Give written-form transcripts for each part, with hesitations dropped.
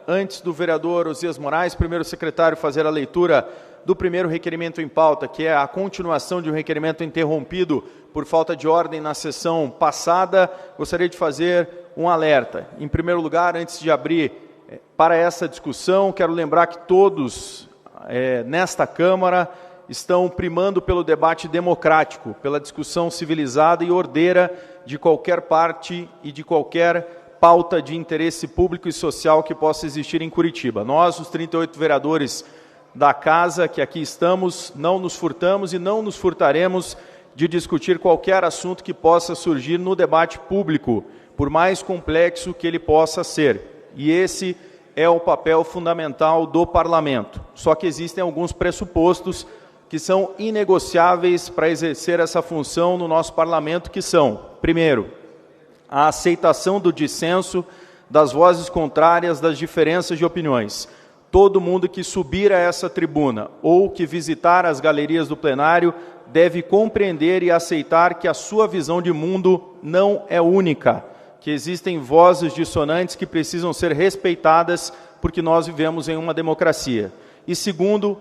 antes do vereador Osias Moraes, primeiro secretário, fazer a leitura do primeiro requerimento em pauta, que é a continuação de um requerimento interrompido por falta de ordem na sessão passada, gostaria de fazer um alerta. Em primeiro lugar, antes de abrir para essa discussão, quero lembrar que todos nesta Câmara estão primando pelo debate democrático, pela discussão civilizada e ordeira de qualquer parte e de qualquer pauta de interesse público e social que possa existir em Curitiba. Nós, os 38 vereadores da Casa que aqui estamos, não nos furtamos e não nos furtaremos de discutir qualquer assunto que possa surgir no debate público, por mais complexo que ele possa ser. E esse é o papel fundamental do Parlamento. Só que existem alguns pressupostos que são inegociáveis para exercer essa função no nosso Parlamento, que são, primeiro, a aceitação do dissenso, das vozes contrárias, das diferenças de opiniões. Todo mundo que subir a essa tribuna ou que visitar as galerias do plenário deve compreender e aceitar que a sua visão de mundo não é única, que existem vozes dissonantes que precisam ser respeitadas porque nós vivemos em uma democracia. E segundo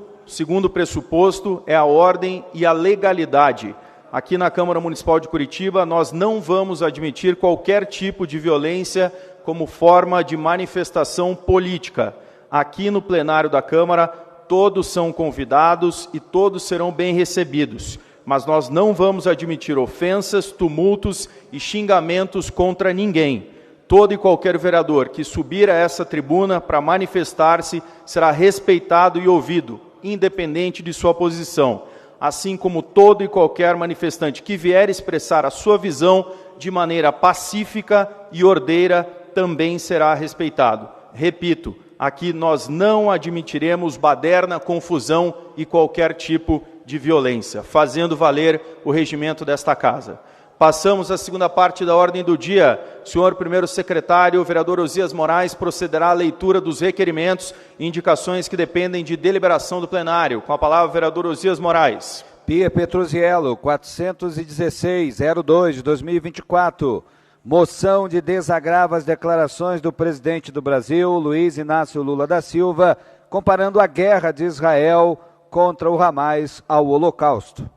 pressuposto é a ordem e a legalidade. Aqui na Câmara Municipal de Curitiba, nós não vamos admitir qualquer tipo de violência como forma de manifestação política. Aqui no plenário da Câmara, todos são convidados e todos serão bem recebidos. Mas nós não vamos admitir ofensas, tumultos e xingamentos contra ninguém. Todo e qualquer vereador que subir a essa tribuna para manifestar-se será respeitado e ouvido, independente de sua posição, assim como todo e qualquer manifestante que vier expressar a sua visão de maneira pacífica e ordeira também será respeitado. Repito, aqui nós não admitiremos baderna, confusão e qualquer tipo de violência, fazendo valer o regimento desta Casa. Passamos à segunda parte da ordem do dia. Senhor primeiro secretário, o vereador Osias Moraes, procederá à leitura dos requerimentos e indicações que dependem de deliberação do plenário. Com a palavra, o vereador Osias Moraes. Pier Petruzziello, 416-02 de 2024. Moção de desagravo às declarações do presidente do Brasil, Luiz Inácio Lula da Silva, comparando a guerra de Israel contra o Hamas ao Holocausto.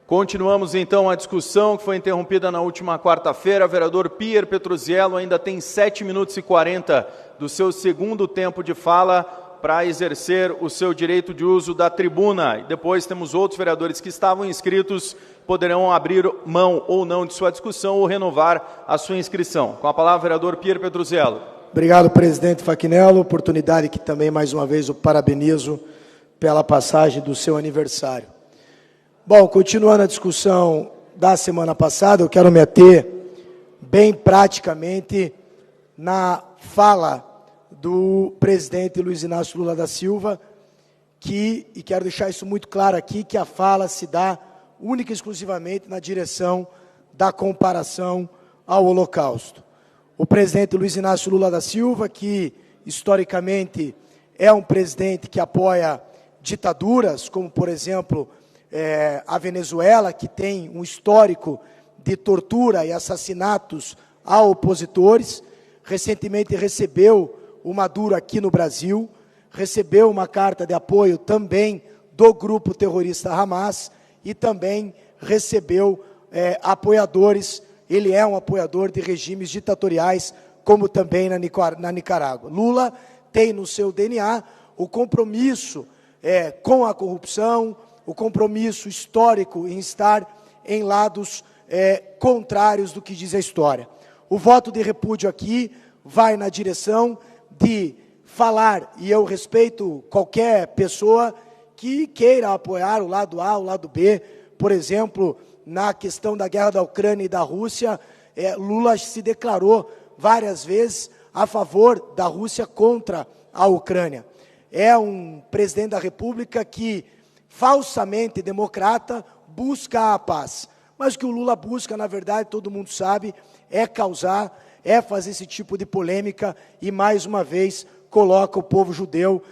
Continuamos então a discussão que foi interrompida na última quarta-feira. O vereador Pier Petruzziello ainda tem 7 minutos e 40 do seu segundo tempo de fala para exercer o seu direito de uso da tribuna. E depois temos outros vereadores que estavam inscritos, poderão abrir mão ou não de sua discussão ou renovar a sua inscrição. Com a palavra, o vereador Pier Petruzziello. Obrigado, presidente Fachinello, oportunidade que também, mais uma vez, o parabenizo pela passagem do seu aniversário. Bom, continuando a discussão da semana passada, eu quero me ater bem praticamente na fala do presidente Luiz Inácio Lula da Silva, e quero deixar isso muito claro aqui, que a fala se dá única e exclusivamente na direção da comparação ao Holocausto. O presidente Luiz Inácio Lula da Silva, que historicamente é um presidente que apoia ditaduras, como por exemplo a Venezuela, que tem um histórico de tortura e assassinatos a opositores, recentemente recebeu o Maduro aqui no Brasil, recebeu uma carta de apoio também do grupo terrorista Hamas e também recebeu apoiadores, ele é um apoiador de regimes ditatoriais, como também na Nicarágua. Lula tem no seu DNA o compromisso com a corrupção, o compromisso histórico em estar em lados contrários do que diz a história. O voto de repúdio aqui vai na direção de falar, e eu respeito qualquer pessoa que queira apoiar o lado A, o lado B, por exemplo, na questão da guerra da Ucrânia e da Rússia, Lula se declarou várias vezes a favor da Rússia contra a Ucrânia. É um presidente da República que, falsamente democrata, busca a paz. Mas o que o Lula busca, na verdade, todo mundo sabe, é causar, é fazer esse tipo de polêmica e, mais uma vez, coloca o povo judeu,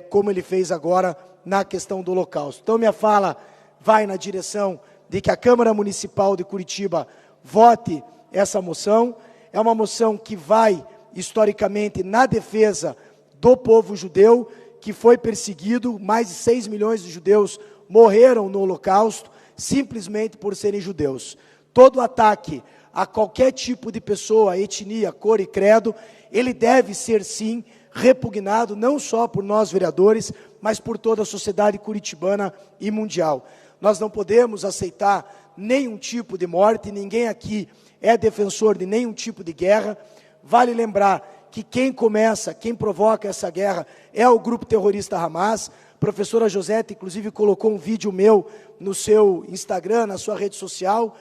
como ele fez agora na questão do Holocausto. Então, minha fala vai na direção de que a Câmara Municipal de Curitiba vote essa moção. É uma moção que vai historicamente na defesa do povo judeu, que foi perseguido. Mais de 6 milhões de judeus morreram no Holocausto, simplesmente por serem judeus. Todo ataque a qualquer tipo de pessoa, etnia, cor e credo, ele deve ser, sim, repugnado, não só por nós vereadores, mas por toda a sociedade curitibana e mundial. Nós não podemos aceitar nenhum tipo de morte, ninguém aqui é defensor de nenhum tipo de guerra. Vale lembrar que quem começa, quem provoca essa guerra é o grupo terrorista Hamas. A professora Josete, inclusive, colocou um vídeo meu no seu Instagram, na sua rede social,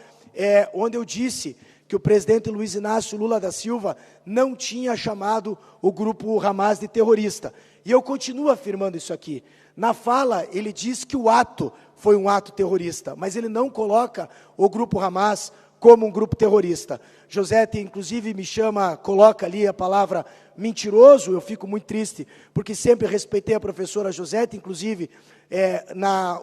onde eu disse que o presidente Luiz Inácio Lula da Silva não tinha chamado o grupo Hamas de terrorista. E eu continuo afirmando isso aqui. Na fala, ele diz que o ato foi um ato terrorista, mas ele não coloca o grupo Hamas como um grupo terrorista. Josete, inclusive, coloca ali a palavra mentiroso. Eu fico muito triste, porque sempre respeitei a professora Josete, inclusive,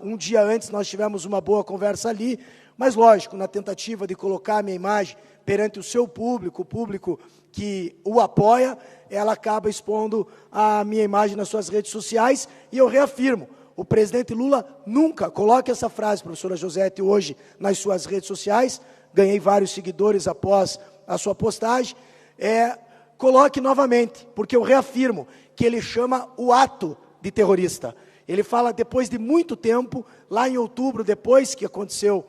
um dia antes nós tivemos uma boa conversa ali, mas lógico, na tentativa de colocar a minha imagem perante o seu público, o público que o apoia, ela acaba expondo a minha imagem nas suas redes sociais, e eu reafirmo, o presidente Lula nunca, coloque essa frase, professora Josete, hoje nas suas redes sociais, ganhei vários seguidores após a sua postagem, coloque novamente, porque eu reafirmo que ele chama o ato de terrorista. Ele fala, depois de muito tempo, lá em outubro, depois que aconteceu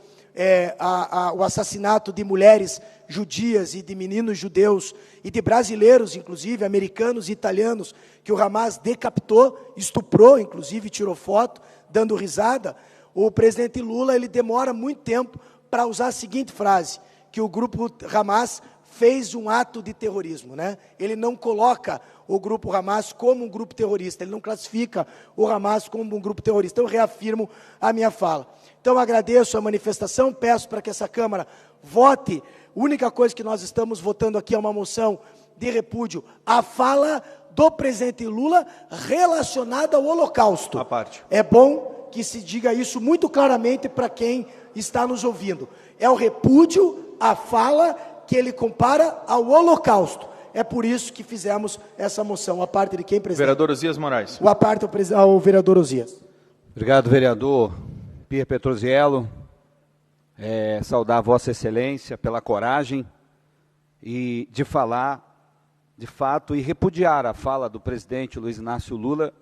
o assassinato de mulheres judias e de meninos judeus, e de brasileiros, inclusive, americanos e italianos, que o Hamas decapitou, estuprou, inclusive, tirou foto, dando risada. O presidente Lula, ele demora muito tempo para usar a seguinte frase, que o grupo Hamas fez um ato de terrorismo, né? Ele não coloca o grupo Hamas como um grupo terrorista, ele não classifica o Hamas como um grupo terrorista. Eu reafirmo a minha fala. Então, agradeço a manifestação, peço para que essa Câmara vote. A única coisa que nós estamos votando aqui é uma moção de repúdio à fala do presidente Lula relacionada ao Holocausto. À parte. É bom que se diga isso muito claramente para quem está nos ouvindo. É o repúdio à fala que ele compara ao Holocausto. É por isso que fizemos essa moção. A parte de quem, presidente? Vereador Osias Moraes. A parte ao vereador Osias. Obrigado, vereador Pierre Petroziello. Saudar Vossa Excelência pela coragem e de falar, de fato, e repudiar a fala do presidente Luiz Inácio Lula,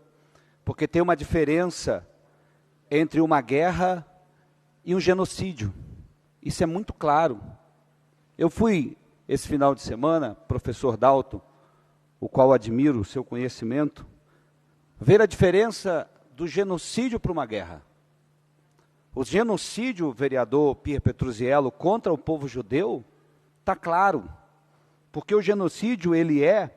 porque tem uma diferença entre uma guerra e um genocídio. Isso é muito claro. Eu fui, esse final de semana, professor Dalton, o qual admiro o seu conhecimento, ver a diferença do genocídio para uma guerra. O genocídio, vereador Pierre Petroziello, contra o povo judeu, está claro, porque o genocídio ele é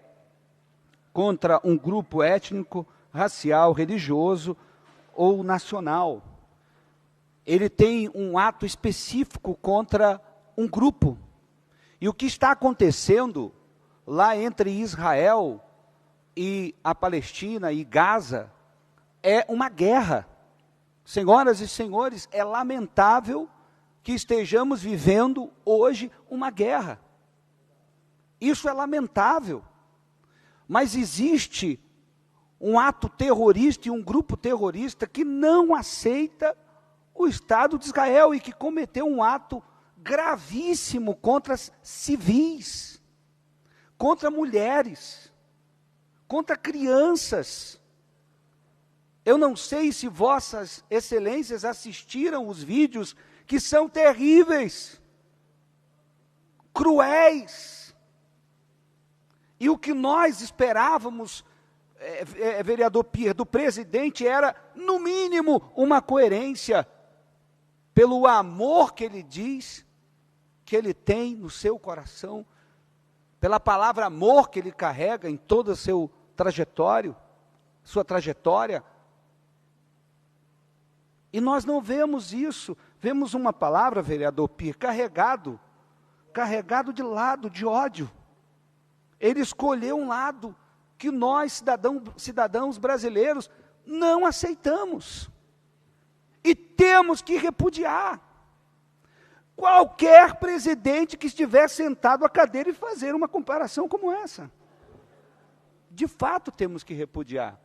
contra um grupo étnico, racial, religioso ou nacional. Ele tem um ato específico contra um grupo. E o que está acontecendo lá entre Israel e a Palestina e Gaza é uma guerra. Senhoras e senhores, é lamentável que estejamos vivendo hoje uma guerra. Isso é lamentável. Mas existe um ato terrorista e um grupo terrorista que não aceita o Estado de Israel e que cometeu um ato gravíssimo contra civis, contra mulheres, contra crianças. Eu não sei se vossas excelências assistiram os vídeos que são terríveis, cruéis. E o que nós esperávamos, vereador Pierre, do presidente era, no mínimo, uma coerência pelo amor que ele diz que ele tem no seu coração, pela palavra amor que ele carrega em toda a sua trajetória. E nós não vemos isso, vemos uma palavra, vereador Pierre, carregado de lado, de ódio. Ele escolheu um lado que nós, cidadãos brasileiros, não aceitamos. E temos que repudiar. Qualquer presidente que estiver sentado à cadeira e fazer uma comparação como essa. de fato, temos que repudiar.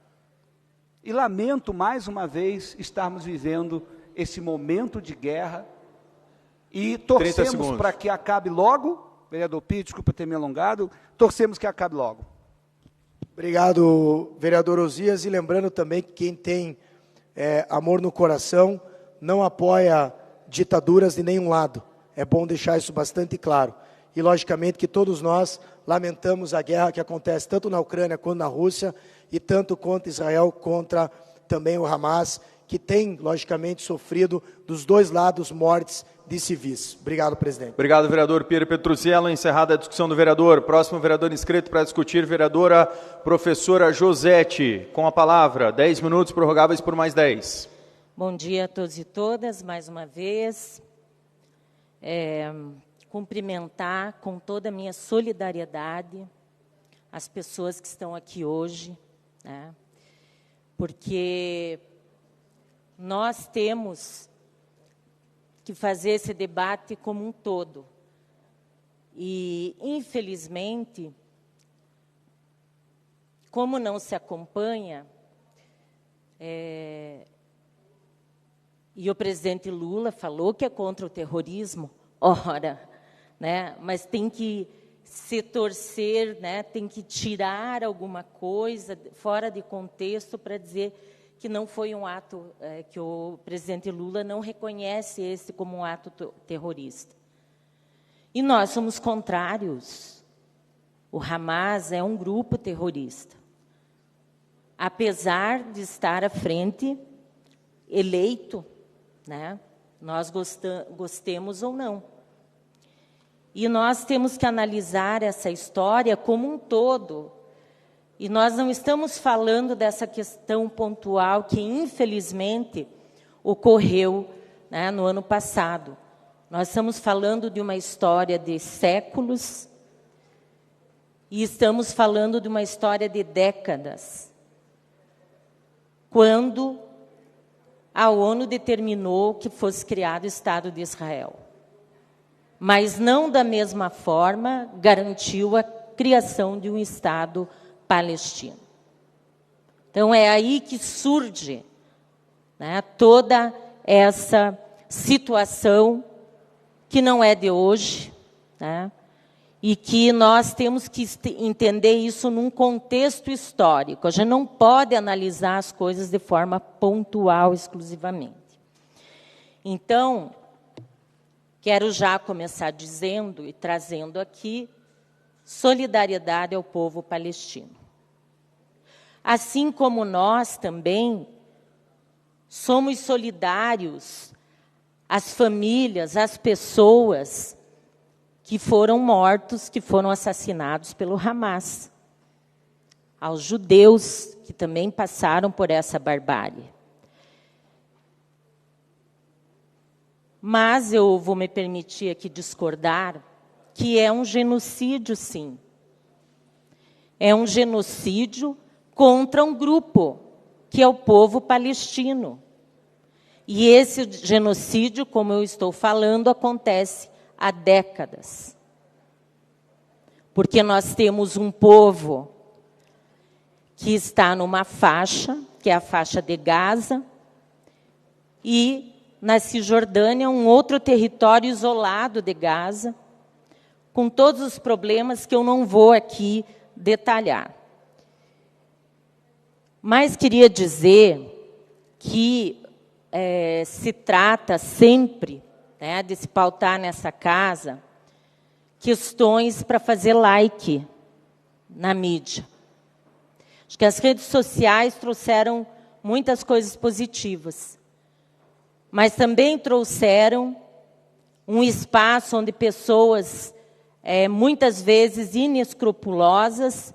E lamento, mais uma vez, estarmos vivendo esse momento de guerra e torcemos para que acabe logo. Vereador Pires, desculpa ter me alongado, torcemos que acabe logo. Obrigado, vereador Osias, e lembrando também que quem tem amor no coração não apoia ditaduras de nenhum lado. É bom deixar isso bastante claro. E, logicamente, que todos nós lamentamos a guerra que acontece tanto na Ucrânia quanto na Rússia, e tanto contra Israel, contra também o Hamas, que tem, logicamente, sofrido dos dois lados mortes de civis. Obrigado, presidente. Obrigado, vereador Pierre Petrucciello. Encerrada a discussão do vereador. Próximo vereador inscrito para discutir, vereadora professora Josete. Com a palavra, 10 minutos, prorrogáveis por mais 10. Bom dia a todos e todas, mais uma vez. Cumprimentar com toda a minha solidariedade as pessoas que estão aqui hoje, né? Porque nós temos que fazer esse debate como um todo. E, infelizmente, como não se acompanha, e o presidente Lula falou que é contra o terrorismo, ora, né? Mas tem que se torcer, né? Tem que tirar alguma coisa fora de contexto para dizer que não foi um ato, que o presidente Lula não reconhece esse como um ato terrorista. E nós somos contrários. O Hamas é um grupo terrorista. Apesar de estar à frente, eleito, né? Nós gostemos ou não. E nós temos que analisar essa história como um todo. E nós não estamos falando dessa questão pontual que, infelizmente, ocorreu, né, no ano passado. Nós estamos falando de uma história de séculos e estamos falando de uma história de décadas. Quando a ONU determinou que fosse criado o Estado de Israel. Mas não da mesma forma garantiu a criação de um Estado palestino. Então, é aí que surge, né, toda essa situação que não é de hoje, né, e que nós temos que entender isso num contexto histórico. A gente não pode analisar as coisas de forma pontual exclusivamente. Então, quero já começar dizendo e trazendo aqui solidariedade ao povo palestino. Assim como nós também somos solidários às famílias, às pessoas que foram mortos, que foram assassinados pelo Hamas, aos judeus que também passaram por essa barbárie. Mas eu vou me permitir aqui discordar que é um genocídio, sim. É um genocídio contra um grupo, que é o povo palestino. E esse genocídio, como eu estou falando, acontece há décadas. Porque nós temos um povo que está numa faixa, que é a faixa de Gaza, e na Cisjordânia, um outro território isolado de Gaza, com todos os problemas que eu não vou aqui detalhar. Mas queria dizer que se trata sempre, né, de se pautar nessa casa questões para fazer like na mídia. Acho que as redes sociais trouxeram muitas coisas positivas, mas também trouxeram um espaço onde pessoas, muitas vezes inescrupulosas,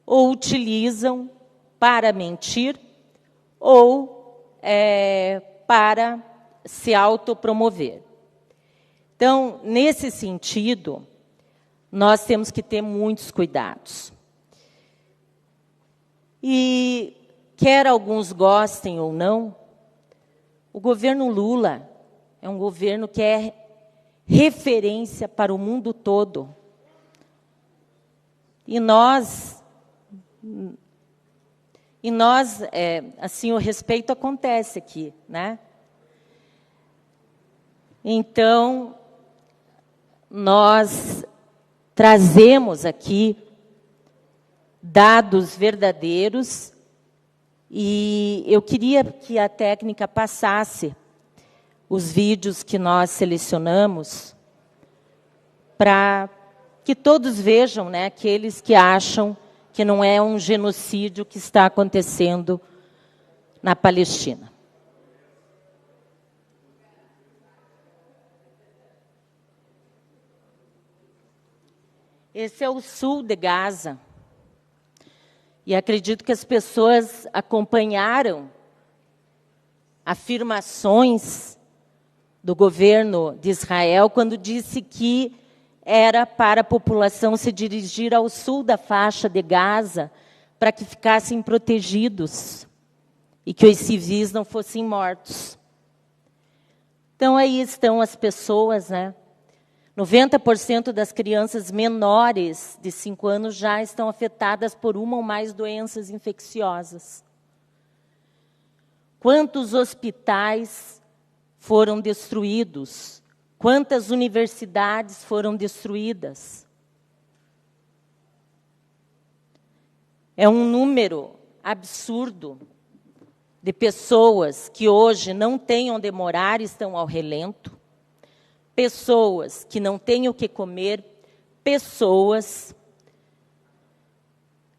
ou utilizam para mentir ou para se autopromover. Então, nesse sentido, nós temos que ter muitos cuidados. E, quer alguns gostem ou não, o governo Lula é um governo que é referência para o mundo todo. E nós E nós, assim, o respeito acontece aqui, né? Então, nós trazemos aqui dados verdadeiros e eu queria que a técnica passasse os vídeos que nós selecionamos para que todos vejam, né, aqueles que acham que não é um genocídio que está acontecendo na Palestina. Esse é o sul de Gaza. E acredito que as pessoas acompanharam afirmações do governo de Israel quando disse que era para a população se dirigir ao sul da faixa de Gaza para que ficassem protegidos e que os civis não fossem mortos. Então, aí estão as pessoas, né? 90% das crianças menores de 5 anos já estão afetadas por uma ou mais doenças infecciosas. Quantos hospitais foram destruídos? Quantas universidades foram destruídas? É um número absurdo de pessoas que hoje não têm onde morar e estão ao relento. Pessoas que não têm o que comer, pessoas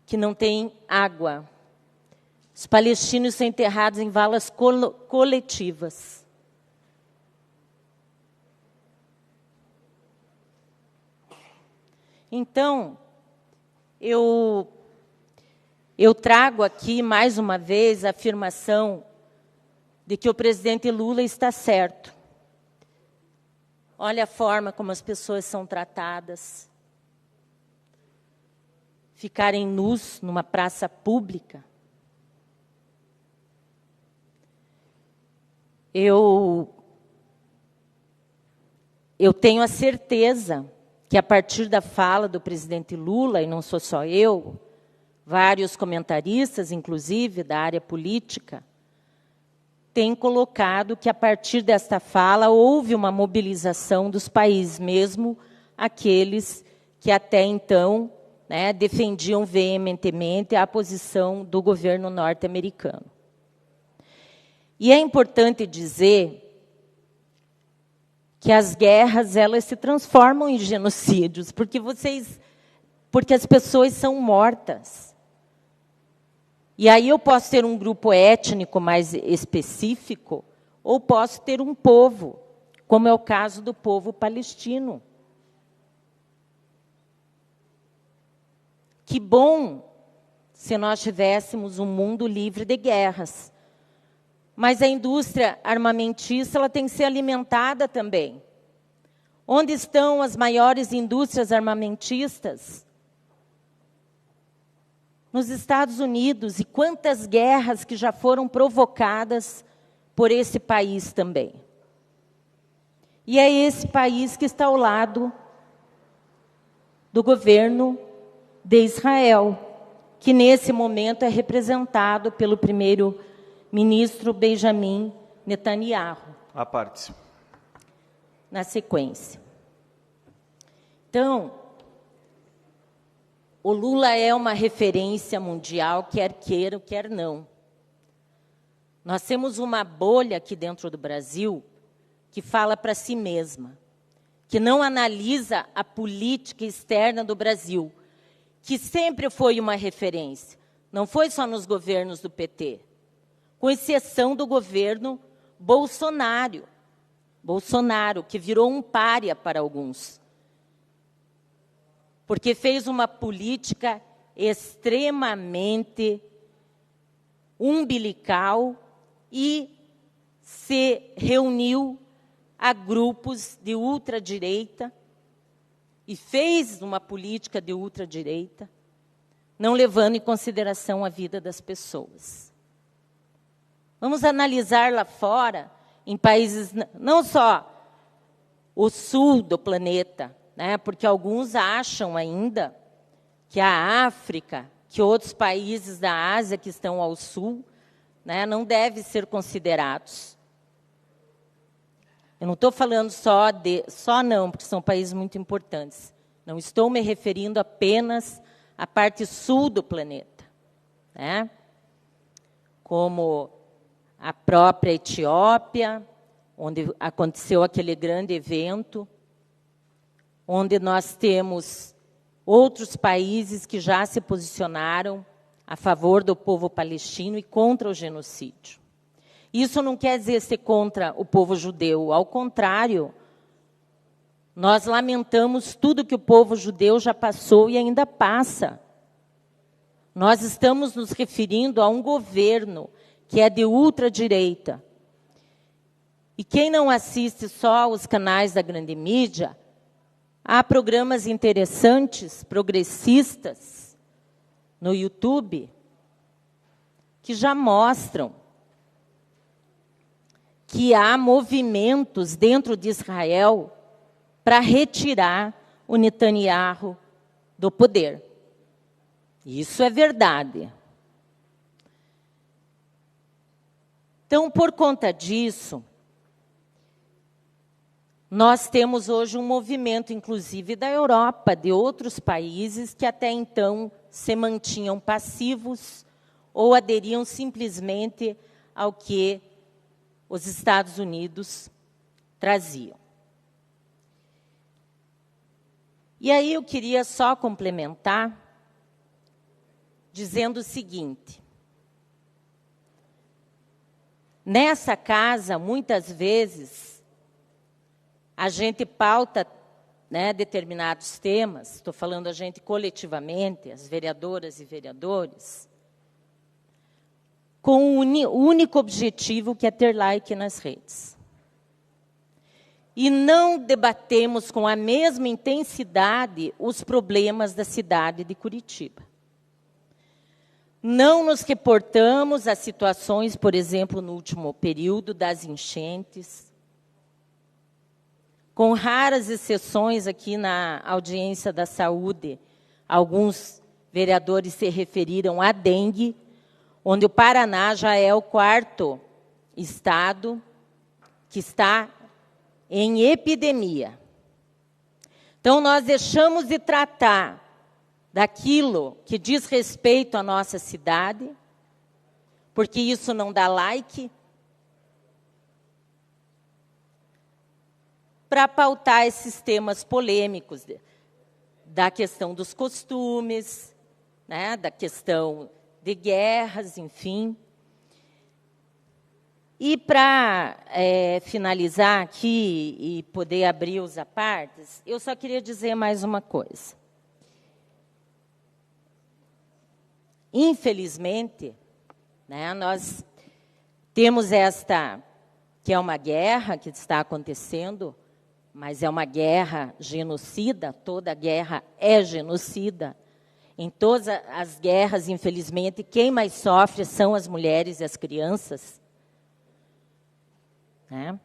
que não têm água. Os palestinos são enterrados em valas coletivas. Então, eu trago aqui, mais uma vez, a afirmação de que o presidente Lula está certo. Olha a forma como as pessoas são tratadas. Ficarem nus numa praça pública. Eu tenho a certeza que, a partir da fala do presidente Lula, e não sou só eu, vários comentaristas, inclusive, da área política, têm colocado que, a partir desta fala, houve uma mobilização dos países, mesmo aqueles que até então, né, defendiam veementemente a posição do governo norte-americano. E é importante dizer que as guerras, elas se transformam em genocídios, porque as pessoas são mortas. E aí eu posso ter um grupo étnico mais específico, ou posso ter um povo, como é o caso do povo palestino. Que bom se nós tivéssemos um mundo livre de guerras. Mas a indústria armamentista, ela tem que ser alimentada também. Onde estão as maiores indústrias armamentistas? Nos Estados Unidos, e quantas guerras que já foram provocadas por esse país também. E é esse país que está ao lado do governo de Israel, que nesse momento é representado pelo primeiro-ministro Benjamin Netanyahu. À parte. Na sequência. Então, o Lula é uma referência mundial, quer queira, quer não. Nós temos uma bolha aqui dentro do Brasil que fala para si mesma, que não analisa a política externa do Brasil, que sempre foi uma referência. Não foi só nos governos do PT, com exceção do governo Bolsonaro, que virou um pária para alguns. Porque fez uma política extremamente umbilical e se reuniu a grupos de ultradireita e fez uma política de ultradireita, não levando em consideração a vida das pessoas. Vamos analisar lá fora, em países, não só o sul do planeta, né, porque alguns acham ainda que a África que outros países da Ásia que estão ao sul, né, não devem ser considerados. Eu não estou falando só não, porque são países muito importantes. Não estou me referindo apenas à parte sul do planeta, né? Como a própria Etiópia, onde aconteceu aquele grande evento, onde nós temos outros países que já se posicionaram a favor do povo palestino e contra o genocídio. Isso não quer dizer ser contra o povo judeu, ao contrário, nós lamentamos tudo que o povo judeu já passou e ainda passa. Nós estamos nos referindo a um governo que é de ultradireita. E quem não assiste só os canais da grande mídia, há programas interessantes, progressistas, no YouTube, que já mostram que há movimentos dentro de Israel para retirar o Netanyahu do poder. Isso é verdade. Então, por conta disso, nós temos hoje um movimento, inclusive da Europa, de outros países que até então se mantinham passivos ou aderiam simplesmente ao que os Estados Unidos traziam. E aí eu queria só complementar dizendo o seguinte: nessa casa, muitas vezes, a gente pauta, né, determinados temas, estou falando a gente coletivamente, as vereadoras e vereadores, com o único objetivo que é ter like nas redes. E não debatemos com a mesma intensidade os problemas da cidade de Curitiba. Não nos reportamos a situações, por exemplo, no último período, das enchentes. Com raras exceções aqui na audiência da saúde, alguns vereadores se referiram à dengue, onde o Paraná já é o 4º estado que está em epidemia. Então, nós deixamos de tratar daquilo que diz respeito à nossa cidade, porque isso não dá like, para pautar esses temas polêmicos da questão dos costumes, né, da questão de guerras, enfim. E para finalizar aqui e poder abrir os apartes, eu só queria dizer mais uma coisa. Infelizmente, né, nós temos esta, que é uma guerra que está acontecendo, mas é uma guerra genocida, toda guerra é genocida. Em todas as guerras, infelizmente, quem mais sofre são as mulheres e as crianças. Né?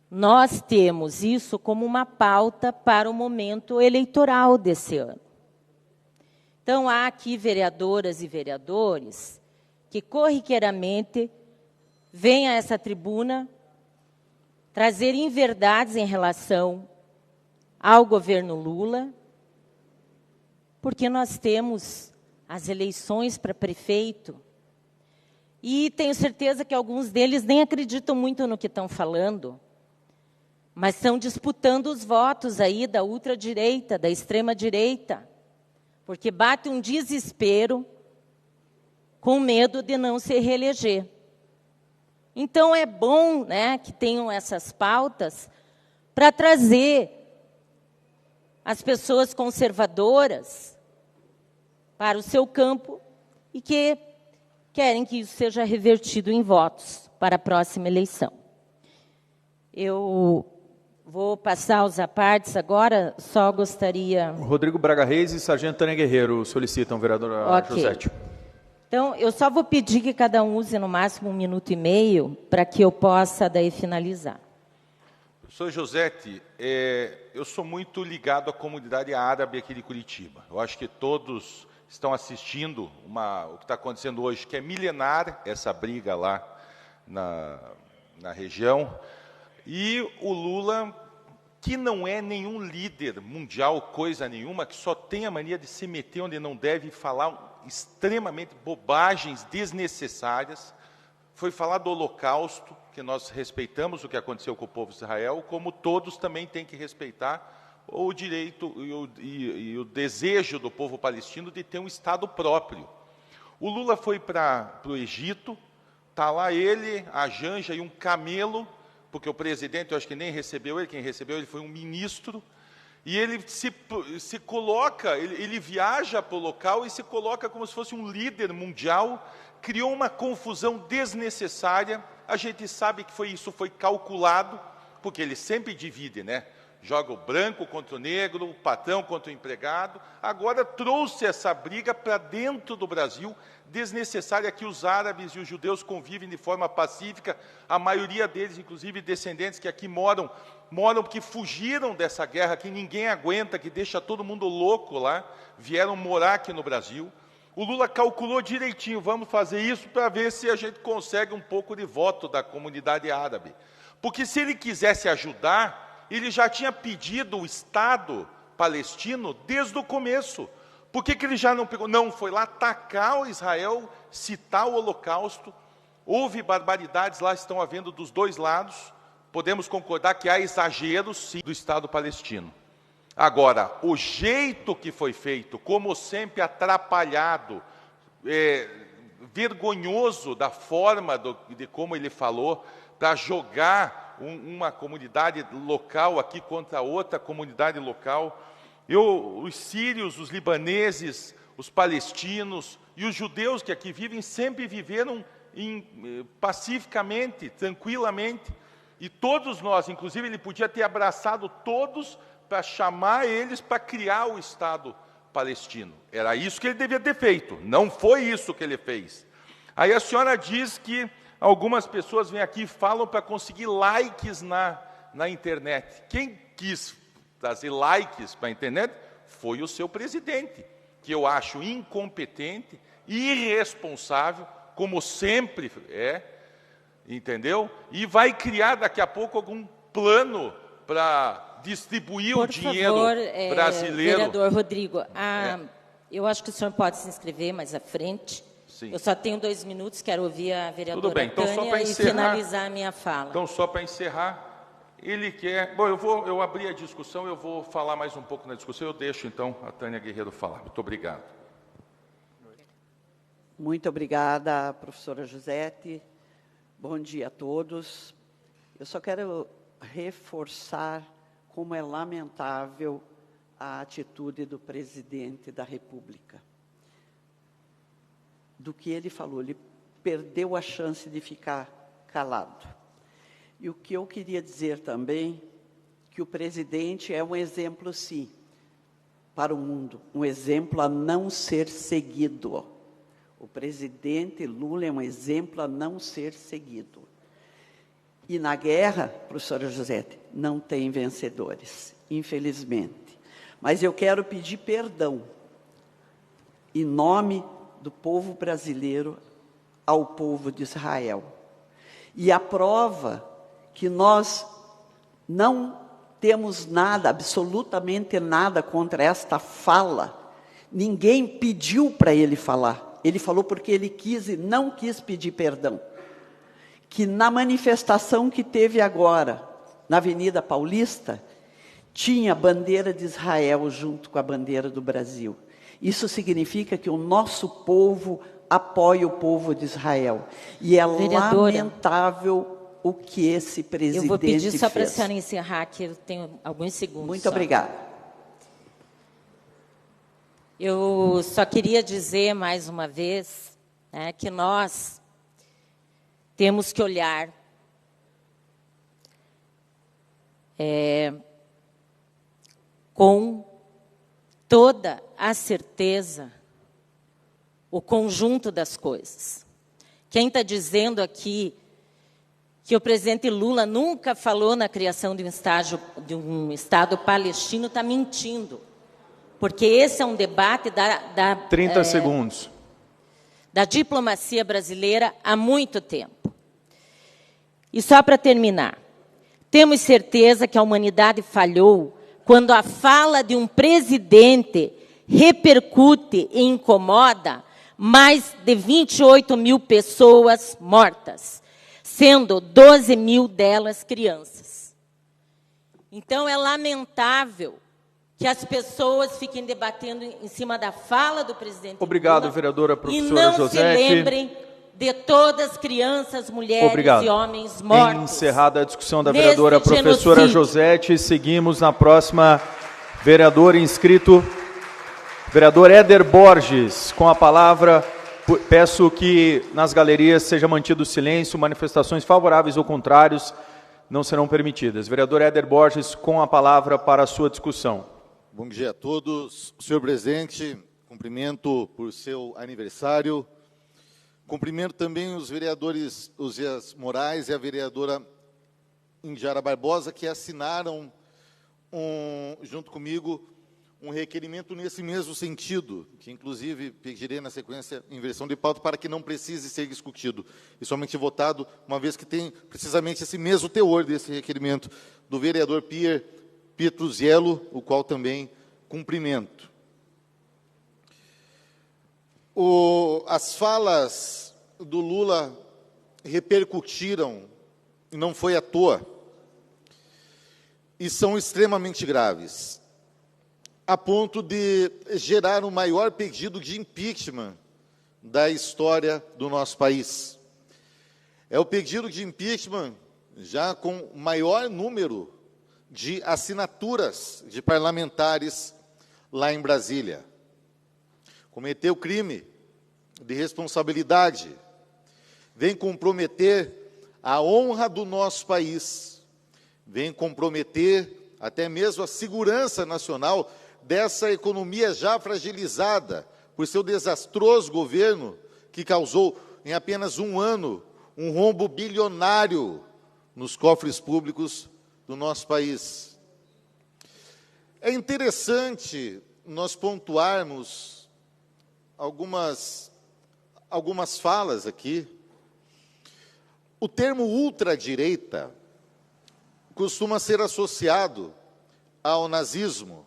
Nós temos isso como uma pauta para o momento eleitoral desse ano. Então, há aqui vereadoras e vereadores que corriqueiramente vêm a essa tribuna trazer inverdades em relação ao governo Lula, porque nós temos as eleições para prefeito, e tenho certeza que alguns deles nem acreditam muito no que estão falando, mas estão disputando os votos aí da ultradireita, da extrema-direita, porque bate um desespero com medo de não se reeleger. Então, é bom, né, que tenham essas pautas para trazer as pessoas conservadoras para o seu campo e que querem que isso seja revertido em votos para a próxima eleição. Eu vou passar os apartes agora, só gostaria... Rodrigo Braga Reis e Sargento Tânia Guerreiro solicitam, vereadora Josete. Então, eu só vou pedir que cada um use no máximo 1 minuto e meio para que eu possa daí finalizar. Professor Josete, eu sou muito ligado à comunidade árabe aqui de Curitiba. Eu acho que todos estão assistindo o que está acontecendo hoje, que é milenar essa briga lá na região. E o Lula, que não é nenhum líder mundial, coisa nenhuma, que só tem a mania de se meter onde não deve e falar extremamente bobagens desnecessárias, foi falar do Holocausto, que nós respeitamos o que aconteceu com o povo de Israel, como todos também têm que respeitar o direito e o desejo do povo palestino de ter um Estado próprio. O Lula foi para o Egito, está lá ele, a Janja e um camelo, porque o presidente, eu acho que nem recebeu ele, quem recebeu ele foi um ministro, e ele se coloca, ele viaja para o local e se coloca como se fosse um líder mundial, criou uma confusão desnecessária. A gente sabe que isso foi calculado, porque ele sempre divide, né? Joga o branco contra o negro, o patrão contra o empregado. Agora trouxe essa briga para dentro do Brasil, desnecessária, que os árabes e os judeus convivem de forma pacífica, a maioria deles, inclusive descendentes que aqui moram porque fugiram dessa guerra que ninguém aguenta, que deixa todo mundo louco lá, vieram morar aqui no Brasil. O Lula calculou direitinho, vamos fazer isso para ver se a gente consegue um pouco de voto da comunidade árabe. Porque se ele quisesse ajudar, ele já tinha pedido o Estado palestino desde o começo. Por que ele já não pegou? Não, foi lá atacar o Israel, citar o Holocausto. Houve barbaridades lá, estão havendo dos dois lados. Podemos concordar que há exageros, sim, do Estado palestino. Agora, o jeito que foi feito, como sempre atrapalhado, vergonhoso da forma de como ele falou, para jogar uma comunidade local aqui contra outra comunidade local. Os sírios, os libaneses, os palestinos e os judeus que aqui vivem sempre viveram pacificamente, tranquilamente. E todos nós, inclusive ele podia ter abraçado todos para chamar eles para criar o Estado palestino. Era isso que ele devia ter feito, não foi isso que ele fez. Aí a senhora diz que algumas pessoas vêm aqui e falam para conseguir likes na internet. Quem quis trazer likes para a internet foi o seu presidente, que eu acho incompetente, irresponsável, como sempre entendeu? E vai criar daqui a pouco algum plano para distribuir o dinheiro brasileiro. Vereador Rodrigo, eu acho que o senhor pode se inscrever mais à frente. Sim. Eu só tenho 2 minutos, quero ouvir a vereadora Tudo bem. Então, Tânia e finalizar a minha fala. Então, só para encerrar, ele quer... Bom, eu abri a discussão, eu vou falar mais um pouco na discussão, eu deixo, então, a Tânia Guerreiro falar. Muito obrigado. Muito obrigada, professora Josete. Bom dia a todos. Eu só quero reforçar como é lamentável a atitude do presidente da República. Do que ele falou, ele perdeu a chance de ficar calado. E o que eu queria dizer também, que o presidente é um exemplo, sim, para o mundo, um exemplo a não ser seguido. O presidente Lula é um exemplo a não ser seguido. E na guerra, professora Josete, não tem vencedores, infelizmente. Mas eu quero pedir perdão, em nome do povo brasileiro, ao povo de Israel. E a prova que nós não temos nada, absolutamente nada contra esta fala, ninguém pediu para ele falar. Ele falou porque ele quis e não quis pedir perdão. Que na manifestação que teve agora, na Avenida Paulista, tinha a bandeira de Israel junto com a bandeira do Brasil. Isso significa que o nosso povo apoia o povo de Israel. E é lamentável o que esse presidente fez. Eu vou pedir só para a senhora encerrar, que eu tenho alguns segundos. Muito obrigada. Eu só queria dizer, mais uma vez, que nós temos que olhar com toda a certeza o conjunto das coisas. Quem está dizendo aqui que o presidente Lula nunca falou na criação de um Estado palestino está mentindo. Porque esse é um debate 30 segundos. Da diplomacia brasileira há muito tempo. E só para terminar, temos certeza que a humanidade falhou quando a fala de um presidente repercute e incomoda mais de 28 mil pessoas mortas, sendo 12 mil delas crianças. Então, é lamentável que as pessoas fiquem debatendo em cima da fala do presidente Obrigado, Lula, vereadora professora e não Josete. se lembrem de todas as crianças, mulheres Obrigado. e homens mortos. Encerrada a discussão da neste vereadora professora genocídio. Josete, seguimos na próxima. Vereador inscrito, vereador Éder Borges, com a palavra. Peço que nas galerias seja mantido silêncio, manifestações favoráveis ou contrários não serão permitidas. Vereador Éder Borges, com a palavra para a sua discussão. Bom dia a todos. Senhor presidente, cumprimento por seu aniversário. Cumprimento também os vereadores Osias Moraes e a vereadora Indiara Barbosa, que assinaram, junto comigo, um requerimento nesse mesmo sentido, que inclusive pedirei na sequência inversão de pauta para que não precise ser discutido e somente votado, uma vez que tem precisamente esse mesmo teor desse requerimento do vereador Pierre Pietruziello, o qual também cumprimento. As falas do Lula repercutiram, e não foi à toa, e são extremamente graves, a ponto de gerar o maior pedido de impeachment da história do nosso país. É o pedido de impeachment já com o maior número de assinaturas de parlamentares lá em Brasília. Cometeu crime de responsabilidade, vem comprometer a honra do nosso país, vem comprometer até mesmo a segurança nacional dessa economia já fragilizada por seu desastroso governo, que causou em apenas um ano um rombo bilionário nos cofres públicos do nosso país. É interessante nós pontuarmos algumas falas aqui. O termo ultradireita costuma ser associado ao nazismo,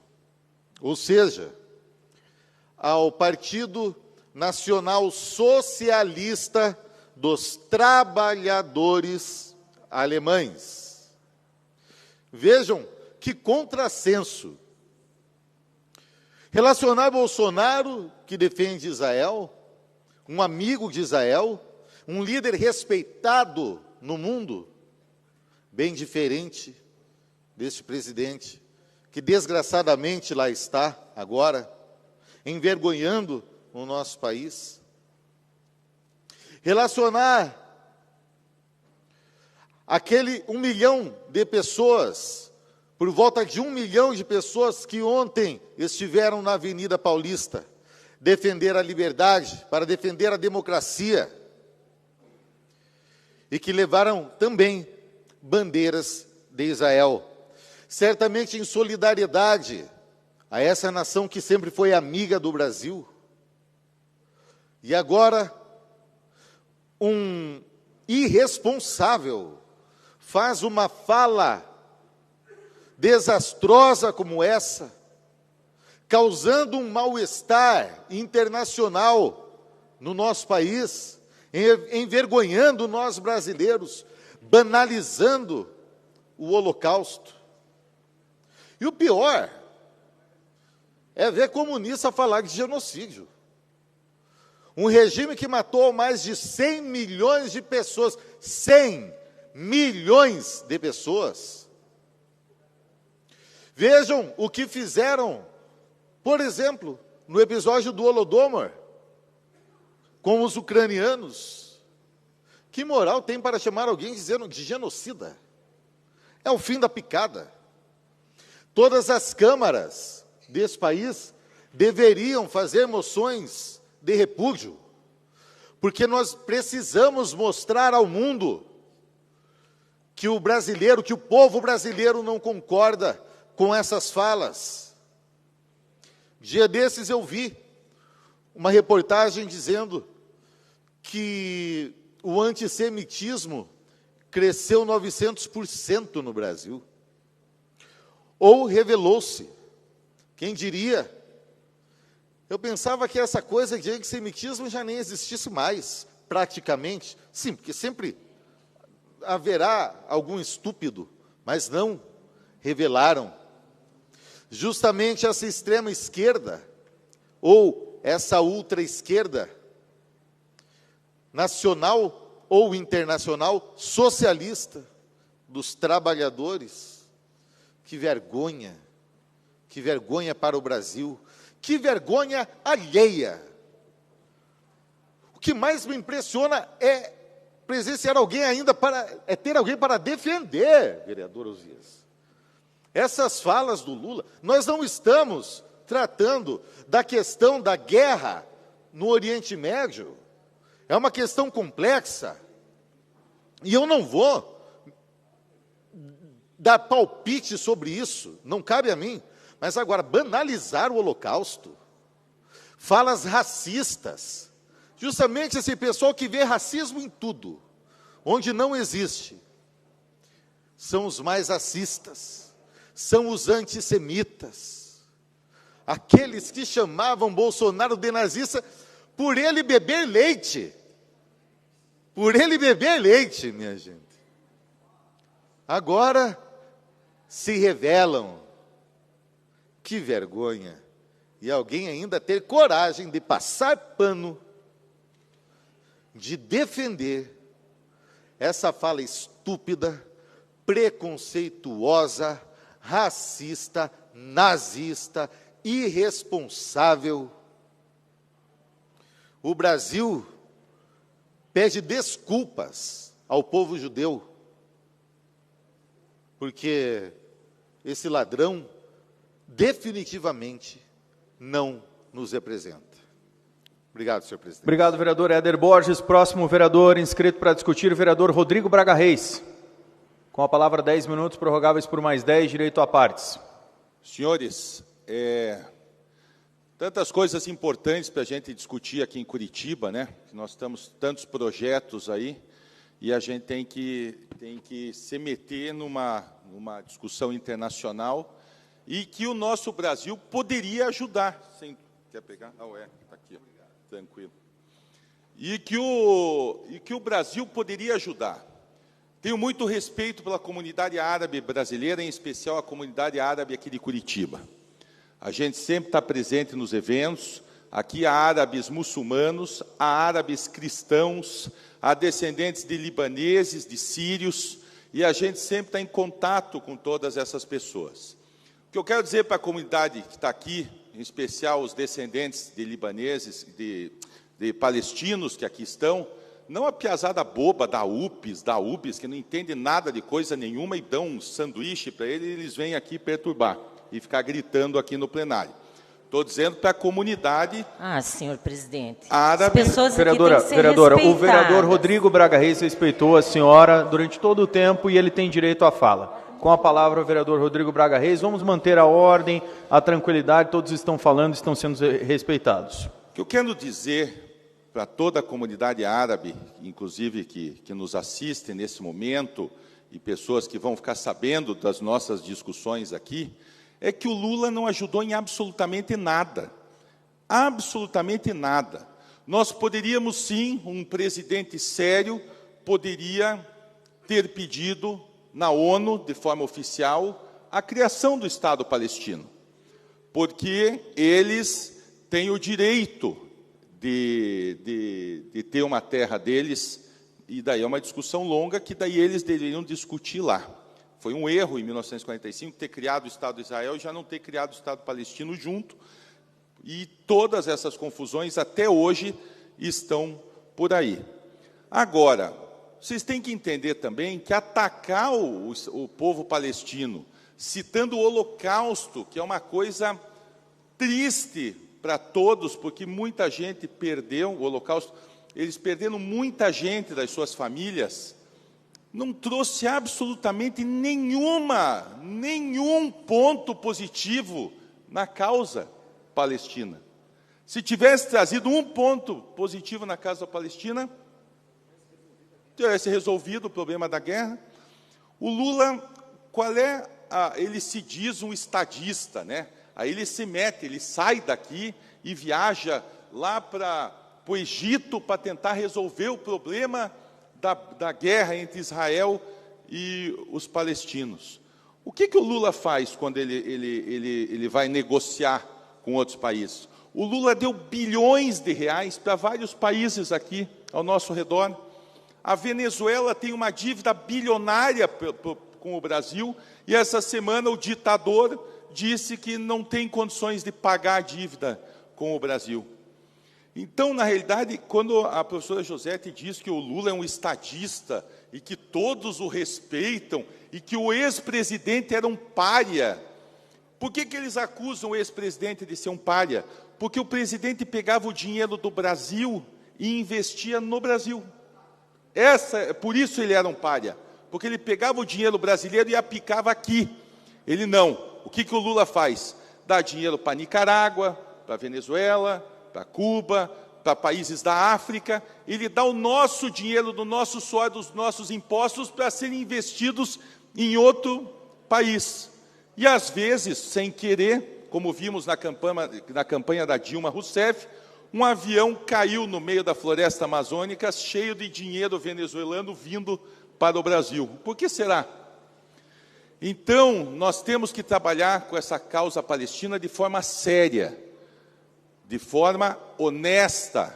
ou seja, ao Partido Nacional Socialista dos Trabalhadores Alemães. Vejam que contrassenso. Relacionar Bolsonaro, que defende Israel, um amigo de Israel, um líder respeitado no mundo, bem diferente deste presidente, que desgraçadamente lá está agora, envergonhando o nosso país. Relacionar aquele 1 milhão de pessoas, por volta de 1 milhão de pessoas que ontem estiveram na Avenida Paulista, defender a liberdade, para defender a democracia, e que levaram também bandeiras de Israel, certamente em solidariedade a essa nação que sempre foi amiga do Brasil. E agora, um irresponsável faz uma fala desastrosa como essa, causando um mal-estar internacional no nosso país, envergonhando nós brasileiros, banalizando o Holocausto. E o pior é ver comunista falar de genocídio. Um regime que matou mais de 100 milhões de pessoas. 100 milhões de pessoas. Vejam o que fizeram, por exemplo, no episódio do Holodomor, com os ucranianos. Que moral tem para chamar alguém dizendo de genocida? É o fim da picada. Todas as câmaras desse país deveriam fazer moções de repúdio, porque nós precisamos mostrar ao mundo que o brasileiro, que o povo brasileiro não concorda com essas falas. Dia desses eu vi uma reportagem dizendo que o antissemitismo cresceu 900% no Brasil. Ou revelou-se, quem diria? Eu pensava que essa coisa de antissemitismo já nem existisse mais, praticamente. Sim, porque sempre haverá algum estúpido, mas não, revelaram. Justamente essa extrema esquerda, ou essa ultra esquerda, nacional ou internacional, socialista, dos trabalhadores. Que vergonha para o Brasil, que vergonha alheia. O que mais me impressiona é presenciar alguém ainda ter alguém para defender, vereador Osias. Essas falas do Lula, nós não estamos tratando da questão da guerra no Oriente Médio. É uma questão complexa. E eu não vou dar palpite sobre isso, não cabe a mim. Mas agora, banalizar o Holocausto, falas racistas, justamente esse pessoal que vê racismo em tudo, onde não existe, são os mais racistas, são os antissemitas, aqueles que chamavam Bolsonaro de nazista por ele beber leite. Por ele beber leite, minha gente. Agora se revelam. Que vergonha. E alguém ainda ter coragem de passar pano, de defender essa fala estúpida, preconceituosa, racista, nazista, irresponsável. O Brasil pede desculpas ao povo judeu, porque esse ladrão definitivamente não nos representa. Obrigado, senhor presidente. Obrigado, vereador Éder Borges. Próximo vereador inscrito para discutir, o vereador Rodrigo Braga Reis. Com a palavra, 10 minutos, prorrogáveis por mais 10, direito a partes. Senhores, tantas coisas importantes para a gente discutir aqui em Curitiba, né? Nós temos tantos projetos aí, e a gente tem que se meter numa discussão internacional, e que o nosso Brasil poderia ajudar. Quer pegar? Está aqui, tranquilo. E que o Brasil poderia ajudar. Tenho muito respeito pela comunidade árabe brasileira, em especial a comunidade árabe aqui de Curitiba. A gente sempre está presente nos eventos. Aqui há árabes muçulmanos, há árabes cristãos, há descendentes de libaneses, de sírios, e a gente sempre está em contato com todas essas pessoas. O que eu quero dizer para a comunidade que está aqui, em especial os descendentes de libaneses, de palestinos que aqui estão, não a piazada boba da UPS, que não entende nada de coisa nenhuma e dão um sanduíche para ele, e eles vêm aqui perturbar e ficar gritando aqui no plenário. Estou dizendo para a comunidade... senhor presidente. Árabe. As pessoas Vereadora, aqui têm que ser o vereador Rodrigo Braga Reis respeitou a senhora durante todo o tempo e ele tem direito à fala. Com a palavra, o vereador Rodrigo Braga Reis. Vamos manter a ordem, a tranquilidade, todos estão falando, estão sendo respeitados. O que eu quero dizer para toda a comunidade árabe, inclusive que nos assiste nesse momento, e pessoas que vão ficar sabendo das nossas discussões aqui, é que o Lula não ajudou em absolutamente nada. Absolutamente nada. Nós poderíamos, sim, um presidente sério poderia ter pedido na ONU, de forma oficial, a criação do Estado palestino, porque eles têm o direito de ter uma terra deles, e daí é uma discussão longa que daí eles deveriam discutir lá. Foi um erro, em 1945, ter criado o Estado de Israel e já não ter criado o Estado palestino junto, e todas essas confusões até hoje estão por aí. Agora, vocês têm que entender também que atacar o povo palestino, citando o Holocausto, que é uma coisa triste para todos, porque muita gente perdeu o Holocausto, eles perderam muita gente das suas famílias, não trouxe absolutamente nenhum ponto positivo na causa palestina. Se tivesse trazido um ponto positivo na causa palestina, tivesse resolvido o problema da guerra. O Lula, ele se diz um estadista, né? Aí ele se mete, ele sai daqui e viaja lá para o Egito para tentar resolver o problema da guerra entre Israel e os palestinos. O que o Lula faz quando ele vai negociar com outros países? O Lula deu bilhões de reais para vários países aqui ao nosso redor. A Venezuela tem uma dívida bilionária com o Brasil, e essa semana o ditador disse que não tem condições de pagar a dívida com o Brasil. Então, na realidade, quando a professora Josete diz que o Lula é um estadista e que todos o respeitam e que o ex-presidente era um pária, por que eles acusam o ex-presidente de ser um pária? Porque o presidente pegava o dinheiro do Brasil e investia no Brasil. Por isso ele era um pária, porque ele pegava o dinheiro brasileiro e aplicava aqui. Ele não. O que o Lula faz? Dá dinheiro para Nicarágua, para Venezuela, para Cuba, para países da África. Ele dá o nosso dinheiro, do nosso suor, dos nossos impostos, para serem investidos em outro país. E, às vezes, sem querer, como vimos na campanha da Dilma Rousseff, um avião caiu no meio da floresta amazônica, cheio de dinheiro venezuelano vindo para o Brasil. Por que será? Então, nós temos que trabalhar com essa causa palestina de forma séria, de forma honesta,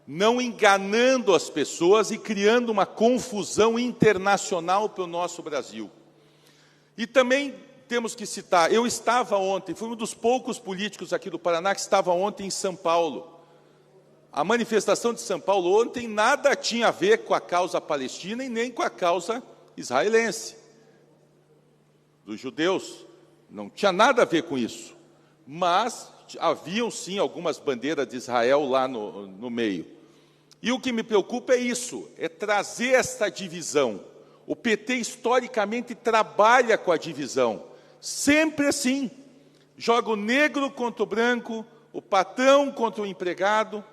não enganando as pessoas e criando uma confusão internacional para o nosso Brasil. E também temos que citar, eu estava ontem, fui um dos poucos políticos aqui do Paraná que estava ontem em São Paulo. A manifestação de São Paulo ontem nada tinha a ver com a causa palestina e nem com a causa israelense, dos judeus. Não tinha nada a ver com isso. Mas haviam, sim, algumas bandeiras de Israel lá no meio. E o que me preocupa é isso, é trazer esta divisão. O PT, historicamente, trabalha com a divisão. Sempre assim. Joga o negro contra o branco, o patrão contra o empregado.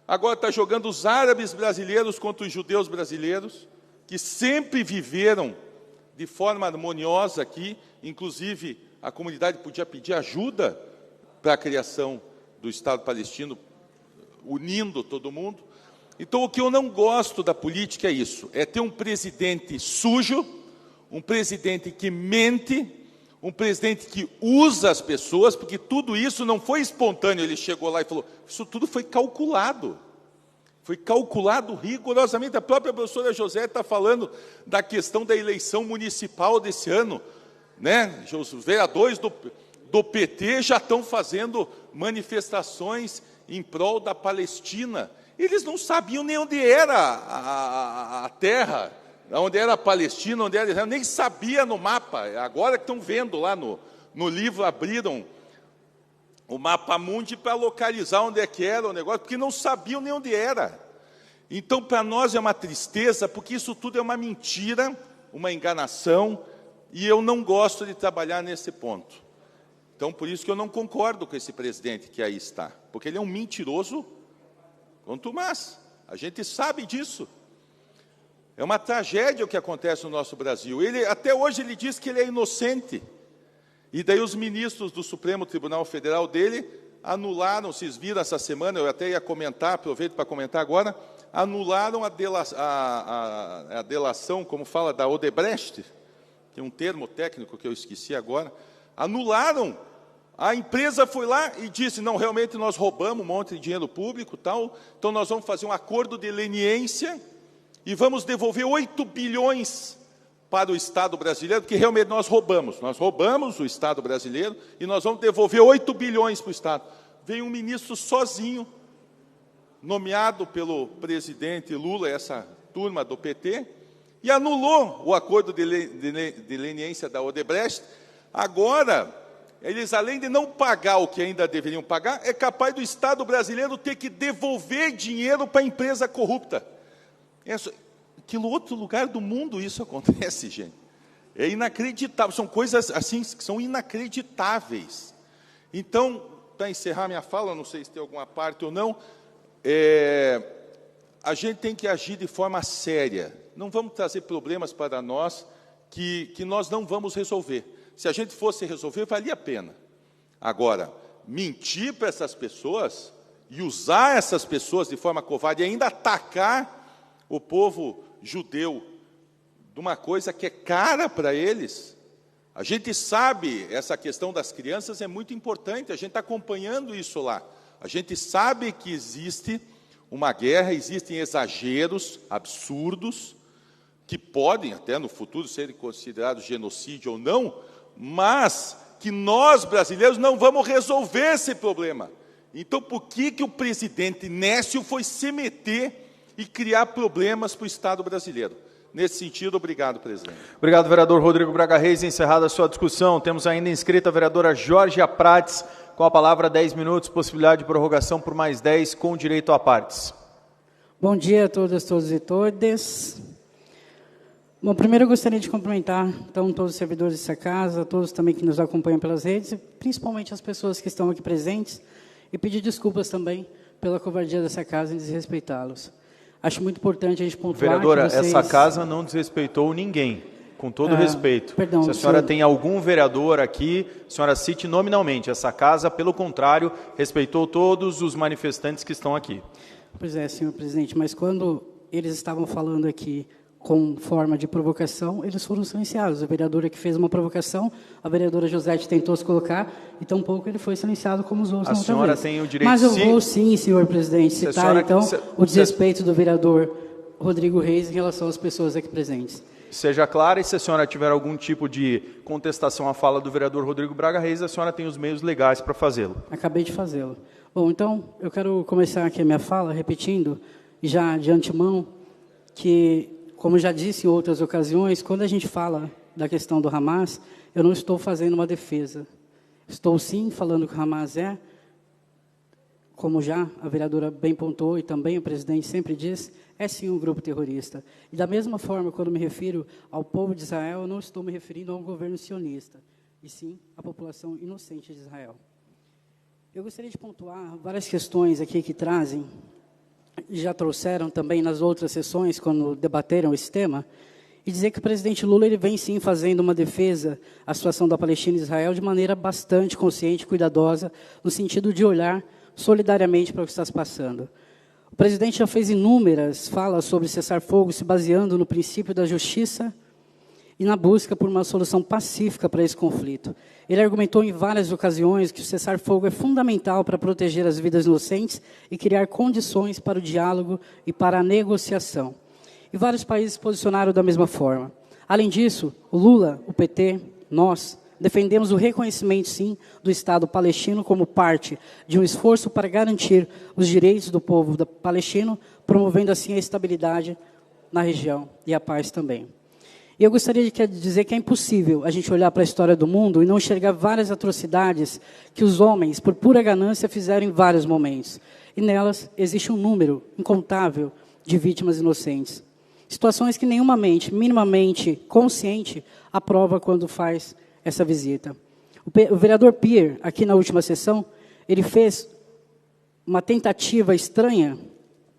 Agora está jogando os árabes brasileiros contra os judeus brasileiros, que sempre viveram de forma harmoniosa aqui. Inclusive, a comunidade podia pedir ajuda para a criação do Estado palestino, unindo todo mundo. Então, o que eu não gosto da política é isso, é ter um presidente sujo, um presidente que mente, um presidente que usa as pessoas, porque tudo isso não foi espontâneo, ele chegou lá e falou, isso tudo foi calculado rigorosamente. A própria professora José está falando da questão da eleição municipal desse ano, né? Os vereadores do PT já estão fazendo manifestações em prol da Palestina. Eles não sabiam nem onde era a terra, onde era a Palestina, onde era Israel, nem sabia no mapa. Agora que estão vendo lá no livro, abriram o mapa mundi para localizar onde é que era o negócio, porque não sabiam nem onde era. Então, para nós é uma tristeza, porque isso tudo é uma mentira, uma enganação, e eu não gosto de trabalhar nesse ponto. Então, por isso que eu não concordo com esse presidente que aí está, porque ele é um mentiroso contumaz. A gente sabe disso. É uma tragédia o que acontece no nosso Brasil. Até hoje ele diz que ele é inocente. E daí os ministros do Supremo Tribunal Federal dele anularam, vocês viram essa semana, eu até ia comentar, aproveito para comentar agora, anularam a delação, como fala, da Odebrecht, tem um termo técnico que eu esqueci agora, anularam. A empresa foi lá e disse, não, realmente nós roubamos um monte de dinheiro público, tal, então nós vamos fazer um acordo de leniência e vamos devolver 8 bilhões para o Estado brasileiro, porque realmente nós roubamos o Estado brasileiro e nós vamos devolver 8 bilhões para o Estado. Veio um ministro sozinho, nomeado pelo presidente Lula, essa turma do PT, e anulou o acordo de leniência da Odebrecht. Agora, eles, além de não pagar o que ainda deveriam pagar, é capaz do Estado brasileiro ter que devolver dinheiro para a empresa corrupta. que no outro lugar do mundo isso acontece, gente. É inacreditável, são coisas assim que são inacreditáveis. Então, para encerrar minha fala, não sei se tem alguma parte ou não, a gente tem que agir de forma séria. Não vamos trazer problemas para nós que nós não vamos resolver. Se a gente fosse resolver, valia a pena. Agora, mentir para essas pessoas e usar essas pessoas de forma covarde e ainda atacar o povo judeu de uma coisa que é cara para eles. A gente sabe, essa questão das crianças é muito importante, a gente está acompanhando isso lá. A gente sabe que existe uma guerra, existem exageros absurdos, que podem até no futuro serem considerados genocídio ou não, mas que nós, brasileiros, não vamos resolver esse problema. Então, por que o presidente Nécio foi se meter e criar problemas para o Estado brasileiro? Nesse sentido, obrigado, presidente. Obrigado, vereador Rodrigo Braga Reis. Encerrada a sua discussão, temos ainda inscrita a vereadora Georgia Prates, com a palavra 10 minutos, possibilidade de prorrogação por mais 10, com direito a partes. Bom dia a todas, todos e todas. Bom, primeiro eu gostaria de cumprimentar, então, todos os servidores dessa casa, todos também que nos acompanham pelas redes, e principalmente as pessoas que estão aqui presentes, e pedir desculpas também pela covardia dessa casa em desrespeitá-los. Acho muito importante a gente pontuar. Vereadora, vocês... essa casa não desrespeitou ninguém, com todo respeito. Perdão, se a senhora senhor... tem algum vereador aqui, a senhora cite nominalmente. Essa casa, pelo contrário, respeitou todos os manifestantes que estão aqui. Pois é, senhor presidente, mas quando eles estavam falando aqui com forma de provocação, eles foram silenciados. A vereadora que fez uma provocação, a vereadora Josete tentou se colocar, e tampouco ele foi silenciado como os outros. A senhora tem o direito... Mas eu vou sim, senhor presidente, citar, senhora... então, o desrespeito do vereador Rodrigo Reis em relação às pessoas aqui presentes. Seja clara, e se a senhora tiver algum tipo de contestação à fala do vereador Rodrigo Braga Reis, a senhora tem os meios legais para fazê-lo. Acabei de fazê-lo. Bom, então, eu quero começar aqui a minha fala repetindo, já de antemão, que, como já disse em outras ocasiões, quando a gente fala da questão do Hamas, eu não estou fazendo uma defesa. Estou, sim, falando que o Hamas é, como já a vereadora bem pontuou e também o presidente sempre diz, é sim um grupo terrorista. E da mesma forma, quando me refiro ao povo de Israel, eu não estou me referindo a um governo sionista, e sim à população inocente de Israel. Eu gostaria de pontuar várias questões aqui que trazem, já trouxeram também nas outras sessões, quando debateram esse tema, e dizer que o presidente Lula ele vem sim fazendo uma defesa à situação da Palestina e Israel de maneira bastante consciente e cuidadosa, no sentido de olhar solidariamente para o que está se passando. O presidente já fez inúmeras falas sobre cessar-fogo, se baseando no princípio da justiça e na busca por uma solução pacífica para esse conflito. Ele argumentou em várias ocasiões que o cessar-fogo é fundamental para proteger as vidas inocentes e criar condições para o diálogo e para a negociação. E vários países se posicionaram da mesma forma. Além disso, o Lula, o PT, nós, defendemos o reconhecimento, sim, do Estado palestino como parte de um esforço para garantir os direitos do povo palestino, promovendo assim a estabilidade na região e a paz também. E eu gostaria de dizer que é impossível a gente olhar para a história do mundo e não enxergar várias atrocidades que os homens, por pura ganância, fizeram em vários momentos. E nelas existe um número incontável de vítimas inocentes. Situações que nenhuma mente minimamente consciente aprova quando faz essa visita. O vereador Pierre, aqui na última sessão, ele fez uma tentativa estranha,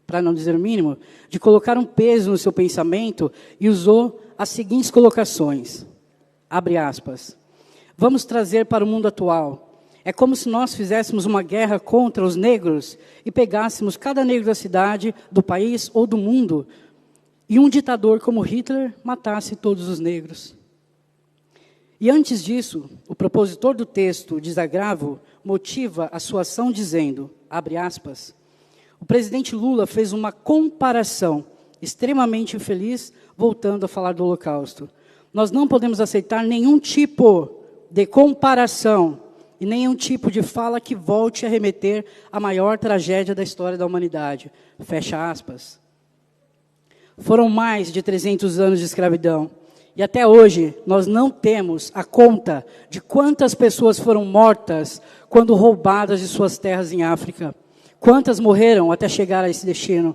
para não dizer o mínimo, de colocar um peso no seu pensamento e usou as seguintes colocações, abre aspas, vamos trazer para o mundo atual. É como se nós fizéssemos uma guerra contra os negros e pegássemos cada negro da cidade, do país ou do mundo, e um ditador como Hitler matasse todos os negros. E antes disso, o propositor do texto, desagravo, motiva a sua ação dizendo, abre aspas, o presidente Lula fez uma comparação extremamente infeliz, voltando a falar do Holocausto. Nós não podemos aceitar nenhum tipo de comparação e nenhum tipo de fala que volte a remeter à maior tragédia da história da humanidade. Fecha aspas. Foram mais de 300 anos de escravidão. E até hoje, nós não temos a conta de quantas pessoas foram mortas quando roubadas de suas terras em África. Quantas morreram até chegar a esse destino?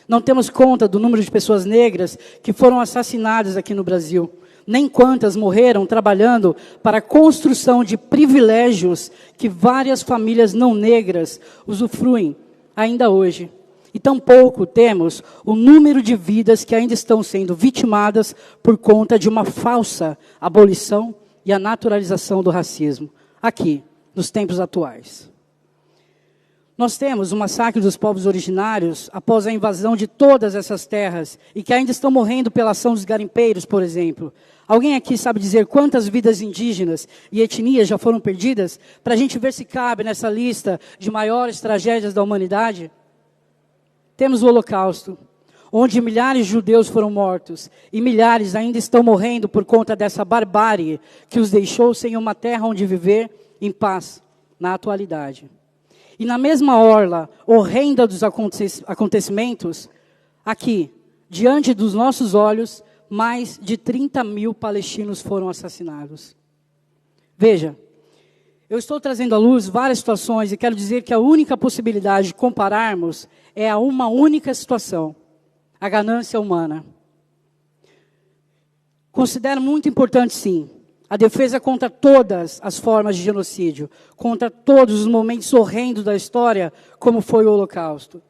Não temos conta do número de pessoas negras que foram assassinadas aqui no Brasil, nem quantas morreram trabalhando para a construção de privilégios que várias famílias não negras usufruem ainda hoje. E tampouco temos o número de vidas que ainda estão sendo vitimadas por conta de uma falsa abolição e a naturalização do racismo, aqui, nos tempos atuais. Nós temos o massacre dos povos originários após a invasão de todas essas terras e que ainda estão morrendo pela ação dos garimpeiros, por exemplo. Alguém aqui sabe dizer quantas vidas indígenas e etnias já foram perdidas? Para a gente ver se cabe nessa lista de maiores tragédias da humanidade? Temos o Holocausto, onde milhares de judeus foram mortos e milhares ainda estão morrendo por conta dessa barbárie que os deixou sem uma terra onde viver em paz na atualidade. E na mesma orla horrenda dos acontecimentos, aqui, diante dos nossos olhos, mais de 30 mil palestinos foram assassinados. Veja, eu estou trazendo à luz várias situações e quero dizer que a única possibilidade de compararmos é a uma única situação, a ganância humana. Considero muito importante, sim, a defesa contra todas as formas de genocídio, contra todos os momentos horrendos da história, como foi o Holocausto.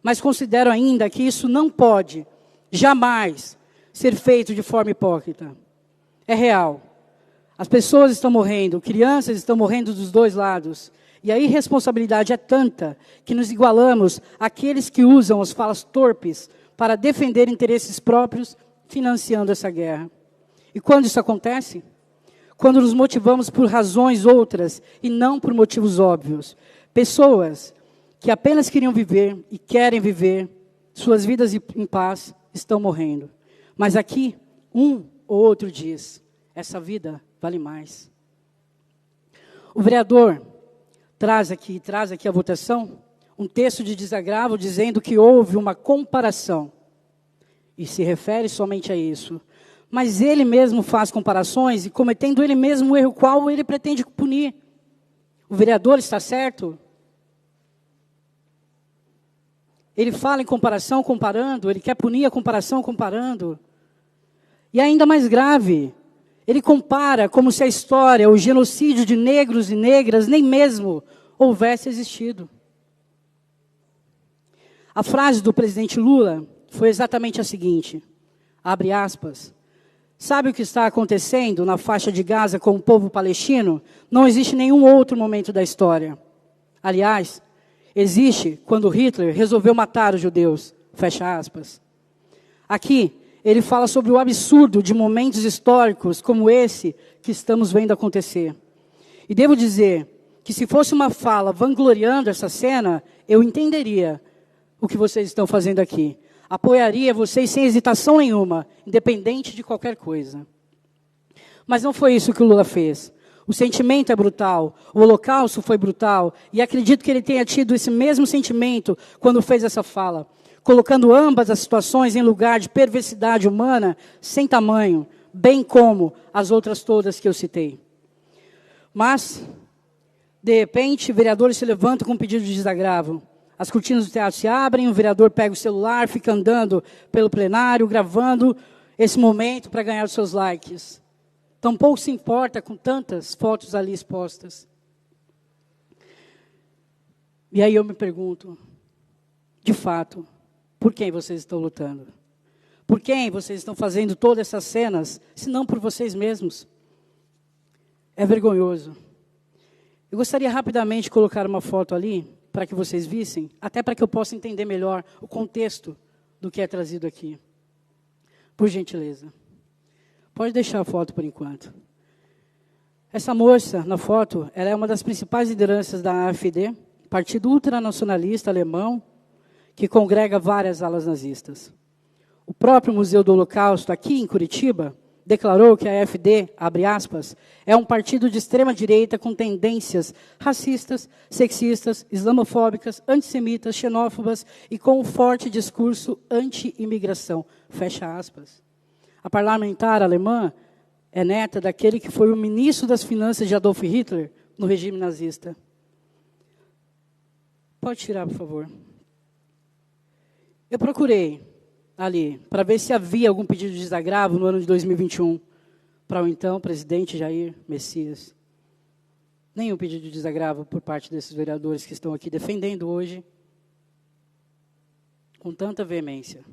Mas considero ainda que isso não pode, jamais, ser feito de forma hipócrita. É real. As pessoas estão morrendo, crianças estão morrendo dos dois lados. E a irresponsabilidade é tanta que nos igualamos àqueles que usam as falas torpes para defender interesses próprios, financiando essa guerra. E quando isso acontece? Quando nos motivamos por razões outras e não por motivos óbvios. Pessoas que apenas queriam viver e querem viver suas vidas em paz estão morrendo. Mas aqui, um ou outro diz, essa vida vale mais. O vereador traz aqui a votação um texto de desagravo dizendo que houve uma comparação. E se refere somente a isso. Mas ele mesmo faz comparações e cometendo ele mesmo o erro qual ele pretende punir. O vereador está certo? Ele fala em comparação, comparando, ele quer punir a comparação, comparando. E ainda mais grave, ele compara como se a história, o genocídio de negros e negras, nem mesmo houvesse existido. A frase do presidente Lula foi exatamente a seguinte, abre aspas, sabe o que está acontecendo na faixa de Gaza com o povo palestino? Não existe nenhum outro momento da história. Aliás, existe quando Hitler resolveu matar os judeus. Fecha aspas. Aqui, ele fala sobre o absurdo de momentos históricos como esse que estamos vendo acontecer. E devo dizer que se fosse uma fala vangloriando essa cena, eu entenderia o que vocês estão fazendo aqui. Apoiaria vocês sem hesitação nenhuma, independente de qualquer coisa. Mas não foi isso que o Lula fez. O sentimento é brutal, o Holocausto foi brutal, e acredito que ele tenha tido esse mesmo sentimento quando fez essa fala, colocando ambas as situações em lugar de perversidade humana sem tamanho, bem como as outras todas que eu citei. Mas, de repente, vereadores se levantam com um pedido de desagravo. As cortinas do teatro se abrem, o vereador pega o celular, fica andando pelo plenário, gravando esse momento para ganhar os seus likes. Tampouco se importa com tantas fotos ali expostas. E aí eu me pergunto, de fato, por quem vocês estão lutando? Por quem vocês estão fazendo todas essas cenas, se não por vocês mesmos? É vergonhoso. Eu gostaria rapidamente de colocar uma foto ali, para que vocês vissem, até para que eu possa entender melhor o contexto do que é trazido aqui. Por gentileza. Pode deixar a foto por enquanto. Essa moça, na foto, ela é uma das principais lideranças da AfD, partido ultranacionalista alemão, que congrega várias alas nazistas. O próprio Museu do Holocausto, aqui em Curitiba, declarou que a AfD, abre aspas, é um partido de extrema-direita com tendências racistas, sexistas, islamofóbicas, antissemitas, xenófobas e com um forte discurso anti-imigração, fecha aspas. A parlamentar alemã é neta daquele que foi o ministro das Finanças de Adolf Hitler no regime nazista. Pode tirar, por favor. Eu procurei ali para ver se havia algum pedido de desagravo no ano de 2021 para o então presidente Jair Messias. Nenhum pedido de desagravo por parte desses vereadores que estão aqui defendendo hoje com tanta veemência.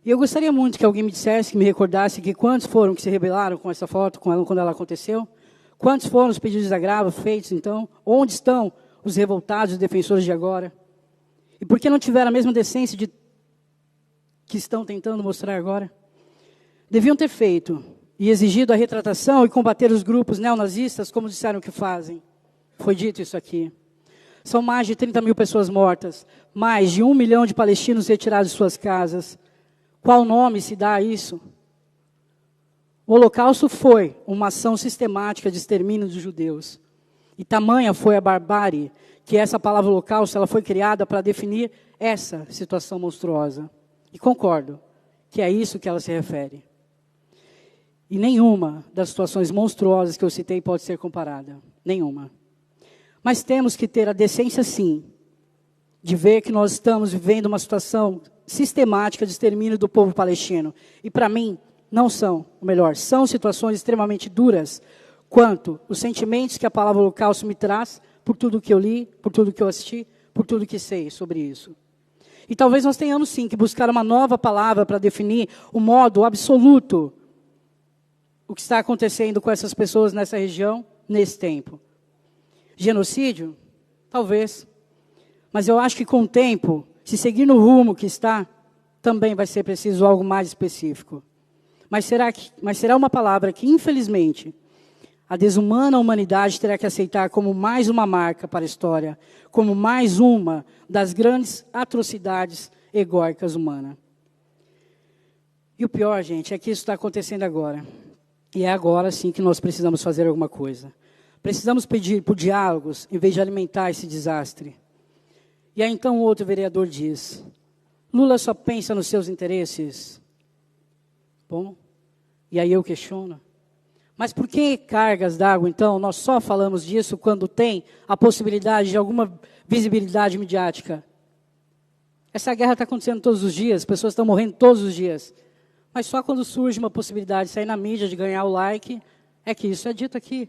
E eu gostaria muito que alguém me dissesse, que me recordasse que quantos foram que se rebelaram com essa foto quando ela aconteceu? Quantos foram os pedidos de desagravo feitos, então? Onde estão os revoltados, os defensores de agora? E por que não tiveram a mesma decência que estão tentando mostrar agora? Deviam ter feito e exigido a retratação e combater os grupos neonazistas, como disseram que fazem. Foi dito isso aqui. São mais de 30 mil pessoas mortas, mais de 1 milhão de palestinos retirados de suas casas. Qual nome se dá a isso? O Holocausto foi uma ação sistemática de extermínio dos judeus. E tamanha foi a barbárie que essa palavra Holocausto ela foi criada para definir essa situação monstruosa. E concordo que é isso que ela se refere. E nenhuma das situações monstruosas que eu citei pode ser comparada. Nenhuma. Mas temos que ter a decência, sim, de ver que nós estamos vivendo uma situação sistemática de extermínio do povo palestino. E para mim, não são, ou melhor, são situações extremamente duras, quanto os sentimentos que a palavra Holocausto me traz, por tudo que eu li, por tudo que eu assisti, por tudo que sei sobre isso. E talvez nós tenhamos, sim, que buscar uma nova palavra para definir o modo absoluto o que está acontecendo com essas pessoas nessa região, nesse tempo. Genocídio? Talvez. Mas eu acho que com o tempo, se seguir no rumo que está, também vai ser preciso algo mais específico. Mas será uma palavra que, infelizmente, a desumana humanidade terá que aceitar como mais uma marca para a história, como mais uma das grandes atrocidades egóicas humanas. E o pior, gente, é que isso está acontecendo agora. E é agora, sim, que nós precisamos fazer alguma coisa. Precisamos pedir por diálogos, em vez de alimentar esse desastre. E aí, então, o outro vereador diz, Lula só pensa nos seus interesses. Bom, e aí eu questiono. Mas por que cargas d'água, então, nós só falamos disso quando tem a possibilidade de alguma visibilidade midiática? Essa guerra está acontecendo todos os dias, pessoas estão morrendo todos os dias. Mas só quando surge uma possibilidade de sair na mídia, de ganhar o like, é que isso é dito aqui.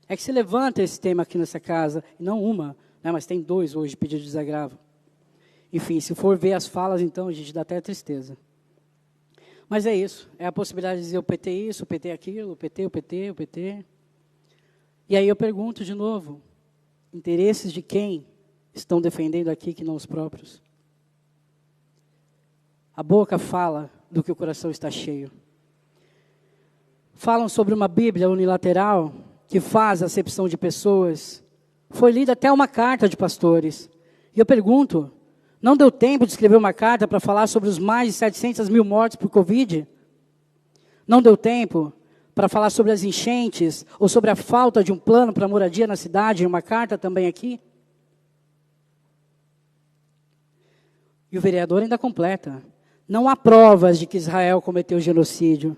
É que se levanta esse tema aqui nessa casa, e não uma, né, mas tem 2 hoje pedidos de desagravo. Enfim, se for ver as falas, então, a gente dá até tristeza. Mas é isso, é a possibilidade de dizer o PT isso, o PT aquilo, o PT, o PT, o PT. E aí eu pergunto de novo, interesses de quem estão defendendo aqui que não os próprios? A boca fala do que o coração está cheio. Falam sobre uma Bíblia unilateral que faz acepção de pessoas. Foi lida até uma carta de pastores. E eu pergunto, não deu tempo de escrever uma carta para falar sobre os mais de 700 mil mortes por Covid? Não deu tempo para falar sobre as enchentes ou sobre a falta de um plano para moradia na cidade, em uma carta também aqui? E o vereador ainda completa. Não há provas de que Israel cometeu genocídio.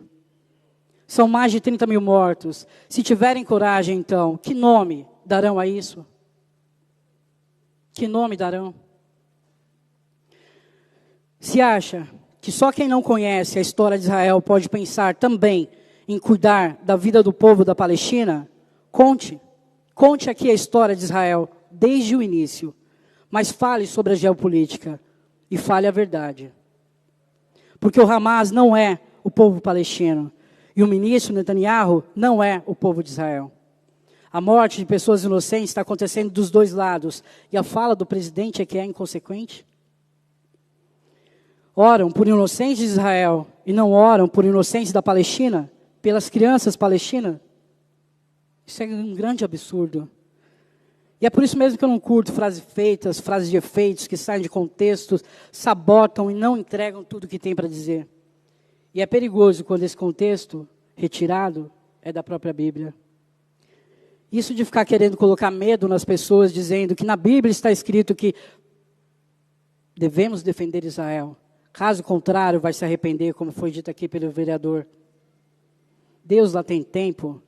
São mais de 30 mil mortos. Se tiverem coragem, então, que nome darão a isso? Que nome darão? Se acha que só quem não conhece a história de Israel pode pensar também em cuidar da vida do povo da Palestina, conte aqui a história de Israel desde o início, mas fale sobre a geopolítica e fale a verdade. Porque o Hamas não é o povo palestino e o ministro Netanyahu não é o povo de Israel. A morte de pessoas inocentes está acontecendo dos 2 lados e a fala do presidente é que é inconsequente? Oram por inocentes de Israel e não oram por inocentes da Palestina, pelas crianças palestinas? Isso é um grande absurdo. E é por isso mesmo que eu não curto frases feitas, frases de efeitos que saem de contexto, sabotam e não entregam tudo o que tem para dizer. E é perigoso quando esse contexto retirado é da própria Bíblia. Isso de ficar querendo colocar medo nas pessoas, dizendo que na Bíblia está escrito que devemos defender Israel. Caso contrário, vai se arrepender, como foi dito aqui pelo vereador. Deus lá tem tempo,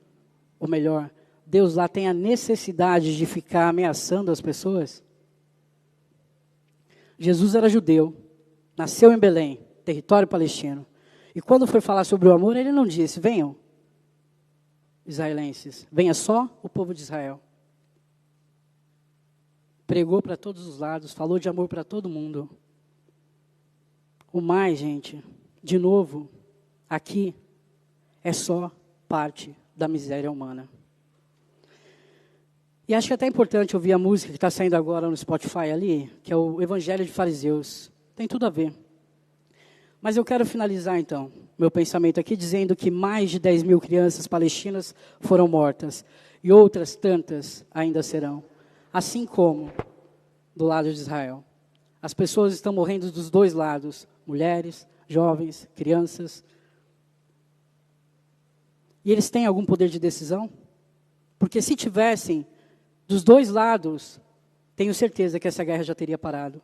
ou melhor, Deus lá tem a necessidade de ficar ameaçando as pessoas? Jesus era judeu, nasceu em Belém, território palestino. E quando foi falar sobre o amor, ele não disse, venham, israelenses, venha só o povo de Israel. Pregou para todos os lados, falou de amor para todo mundo. O mais, gente, de novo, aqui é só parte da miséria humana. E acho que é até importante ouvir a música que está saindo agora no Spotify ali, que é o Evangelho de Fariseus. Tem tudo a ver. Mas eu quero finalizar, então, meu pensamento aqui, dizendo que mais de 10 mil crianças palestinas foram mortas. E outras tantas ainda serão. Assim como do lado de Israel. As pessoas estão morrendo dos dois lados. Mulheres, jovens, crianças. E eles têm algum poder de decisão? Porque se tivessem, dos dois lados, tenho certeza que essa guerra já teria parado.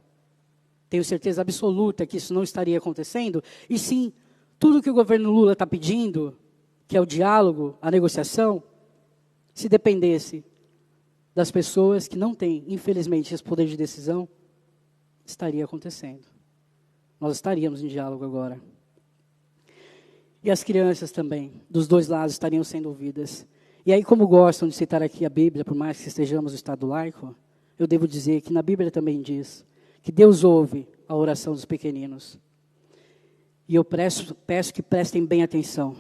Tenho certeza absoluta que isso não estaria acontecendo. E sim, tudo que o governo Lula está pedindo, que é o diálogo, a negociação, se dependesse das pessoas que não têm, infelizmente, esse poder de decisão, estaria acontecendo. Nós estaríamos em diálogo agora. E as crianças também, dos dois lados, estariam sendo ouvidas. E aí, como gostam de citar aqui a Bíblia, por mais que estejamos no Estado laico, eu devo dizer que na Bíblia também diz que Deus ouve a oração dos pequeninos. E eu peço que prestem bem atenção,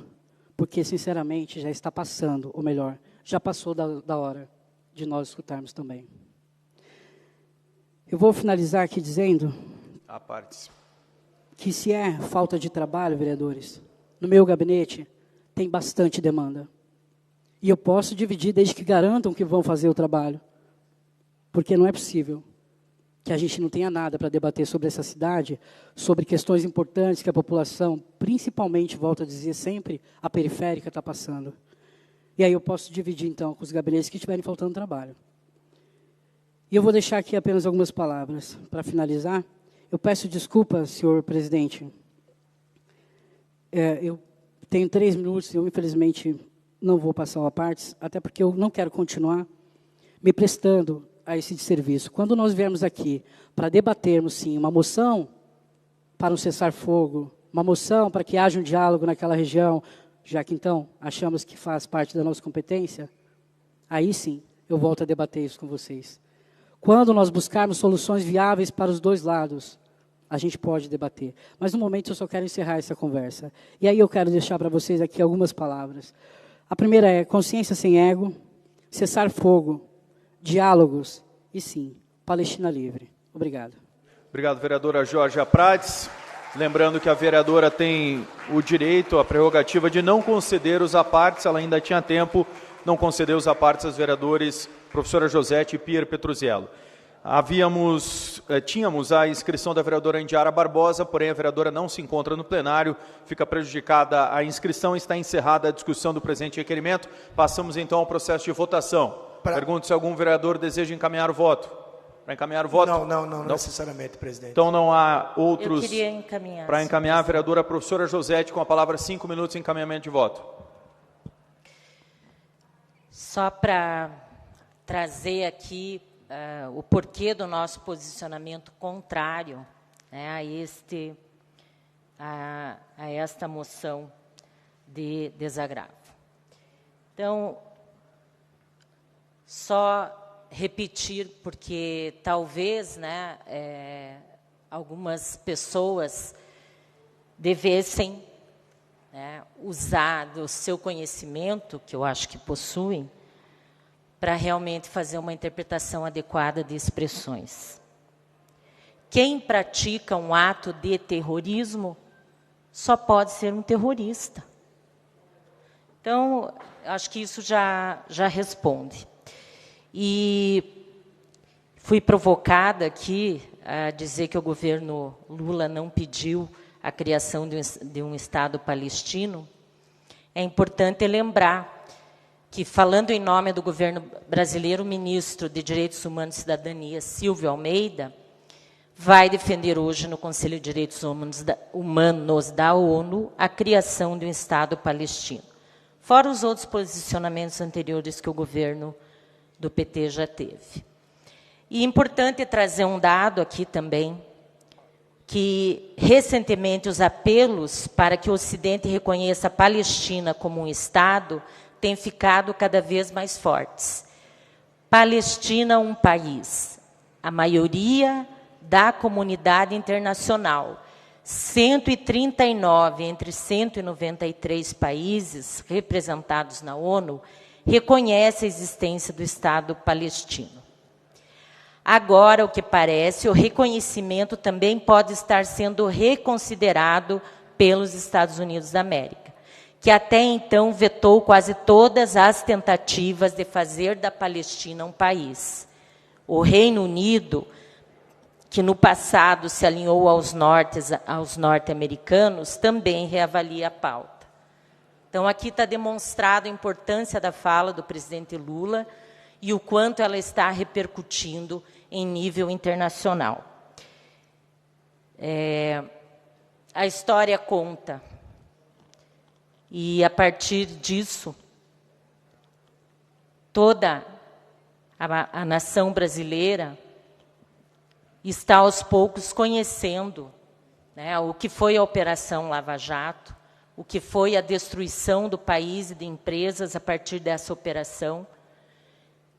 porque, sinceramente, já está passando, ou melhor, já passou da hora de nós escutarmos também. Eu vou finalizar aqui dizendo que se é falta de trabalho, vereadores, no meu gabinete tem bastante demanda. E eu posso dividir desde que garantam que vão fazer o trabalho. Porque não é possível que a gente não tenha nada para debater sobre essa cidade, sobre questões importantes que a população, principalmente, volto a dizer sempre, a periférica está passando. E aí eu posso dividir, então, com os gabinetes que estiverem faltando trabalho. E eu vou deixar aqui apenas algumas palavras. Para finalizar, eu peço desculpa, senhor presidente. Eu tenho 3 minutos, eu, infelizmente, não vou passar a partes, até porque eu não quero continuar me prestando a esse serviço. Quando nós viemos aqui para debatermos, sim, uma moção para um cessar-fogo, uma moção para que haja um diálogo naquela região, já que, então, achamos que faz parte da nossa competência, aí, sim, eu volto a debater isso com vocês. Quando nós buscarmos soluções viáveis para os dois lados, a gente pode debater. Mas, no momento, eu só quero encerrar essa conversa. E aí eu quero deixar para vocês aqui algumas palavras. A primeira é consciência sem ego, cessar fogo, diálogos e, sim, Palestina livre. Obrigado. Obrigado, vereadora Georgia Prades. Lembrando que a vereadora tem o direito, a prerrogativa de não conceder os apartes, ela ainda tinha tempo, não concedeu os apartes aos vereadores professora Josete e Pierre Petruziello. Tínhamos a inscrição da vereadora Indiara Barbosa, porém a vereadora não se encontra no plenário, fica prejudicada a inscrição, está encerrada a discussão do presente requerimento. Passamos então ao processo de votação. Pergunto se algum vereador deseja encaminhar o voto. Para encaminhar o voto? Não necessariamente, presidente. Então não há outros... Eu queria encaminhar. Para encaminhar, a vereadora professora Josete, com a palavra 5 minutos, encaminhamento de voto. Só para trazer aqui o porquê do nosso posicionamento contrário, né, a esta moção de desagravo. Então, só repetir, porque talvez, né, algumas pessoas devessem, né, usar do seu conhecimento, que eu acho que possuem, para realmente fazer uma interpretação adequada de expressões. Quem pratica um ato de terrorismo só pode ser um terrorista. Então, acho que isso já responde. E fui provocada aqui a dizer que o governo Lula não pediu a criação de um Estado palestino. É importante lembrar que, falando em nome do governo brasileiro, o ministro de Direitos Humanos e Cidadania, Silvio Almeida, vai defender hoje no Conselho de Direitos Humanos da ONU a criação de um Estado palestino, fora os outros posicionamentos anteriores que o governo do PT já teve. E é importante trazer um dado aqui também, que, recentemente, os apelos para que o Ocidente reconheça a Palestina como um Estado têm ficado cada vez mais fortes. Palestina, um país. A maioria da comunidade internacional, 139 entre 193 países representados na ONU, reconhece a existência do Estado palestino. Agora, o que parece, o reconhecimento também pode estar sendo reconsiderado pelos Estados Unidos da América, que até então vetou quase todas as tentativas de fazer da Palestina um país. O Reino Unido, que no passado se alinhou aos norte-americanos, também reavalia a pauta. Então, aqui está demonstrada a importância da fala do presidente Lula e o quanto ela está repercutindo em nível internacional. A história conta. E, a partir disso, toda a nação brasileira está, aos poucos, conhecendo, né, o que foi a Operação Lava Jato, o que foi a destruição do país e de empresas a partir dessa operação,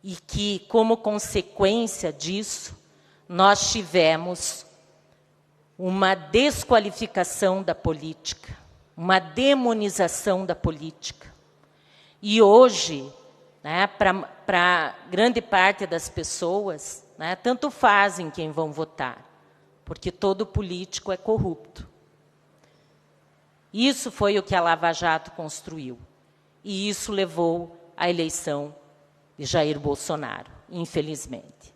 e que, como consequência disso, nós tivemos uma desqualificação da política, uma demonização da política. E hoje, né, para grande parte das pessoas, né, tanto faz em quem vão votar, porque todo político é corrupto. Isso foi o que a Lava Jato construiu. E isso levou à eleição de Jair Bolsonaro, infelizmente.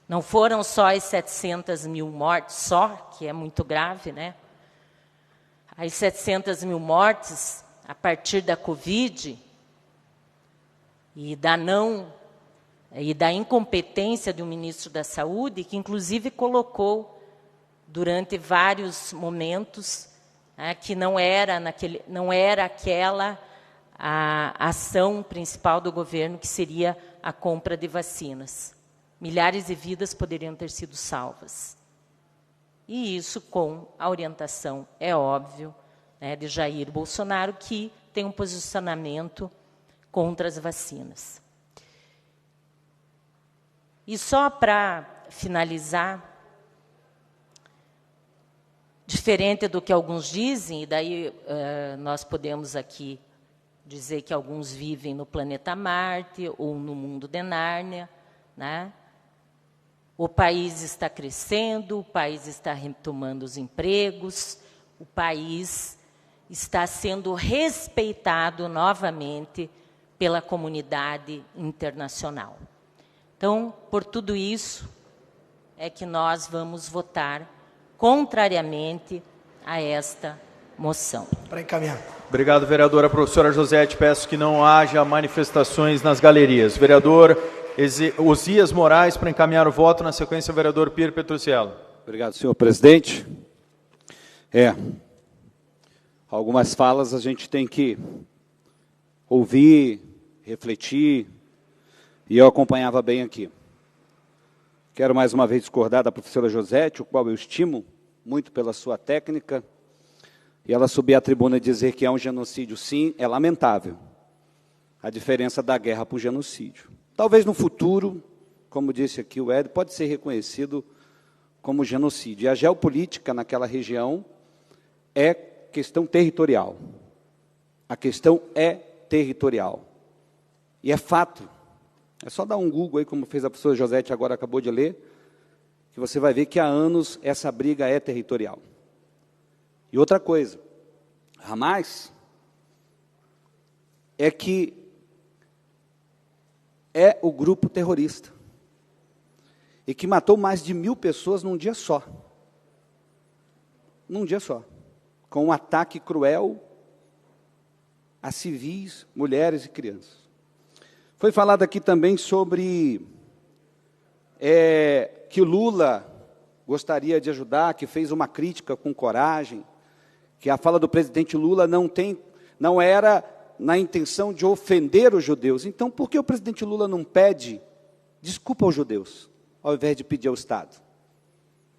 Não foram só as 700 mil mortes, que é muito grave, né? As 700 mil mortes, a partir da Covid, e da incompetência do ministro da Saúde, que, inclusive, colocou, durante vários momentos, né, que não era aquela a ação principal do governo, que seria a compra de vacinas. Milhares de vidas poderiam ter sido salvas. E isso com a orientação, é óbvio, né, de Jair Bolsonaro, que tem um posicionamento contra as vacinas. E só para finalizar, diferente do que alguns dizem, e daí nós podemos aqui dizer que alguns vivem no planeta Marte ou no mundo de Nárnia, né? O país está crescendo, o país está retomando os empregos, o país está sendo respeitado novamente pela comunidade internacional. Então, por tudo isso, é que nós vamos votar contrariamente a esta moção. Para encaminhar. Obrigado, vereadora. Professora Josete, peço que não haja manifestações nas galerias. Vereador Osias Moraes, para encaminhar o voto. Na sequência, o vereador Pierre Petrucciello. Obrigado, senhor presidente. Algumas falas a gente tem que ouvir, refletir, e eu acompanhava bem aqui. Quero mais uma vez discordar da professora Josete, o qual eu estimo muito pela sua técnica, e ela subir à tribuna e dizer que é um genocídio, sim, é lamentável. A diferença da guerra para o genocídio. Talvez no futuro, como disse aqui o Ed, pode ser reconhecido como genocídio. E a geopolítica naquela região é questão territorial. A questão é territorial. E é fato. É só dar um Google aí, como fez a professora Josete agora acabou de ler, que você vai ver que há anos essa briga é territorial. E outra coisa, Hamas é o grupo terrorista e que matou mais de 1.000 pessoas num dia só. Num dia só. Com um ataque cruel a civis, mulheres e crianças. Foi falado aqui também sobre que o Lula gostaria de ajudar, que fez uma crítica com coragem, que a fala do presidente Lula não era na intenção de ofender os judeus. Então, por que o presidente Lula não pede desculpa aos judeus, ao invés de pedir ao Estado?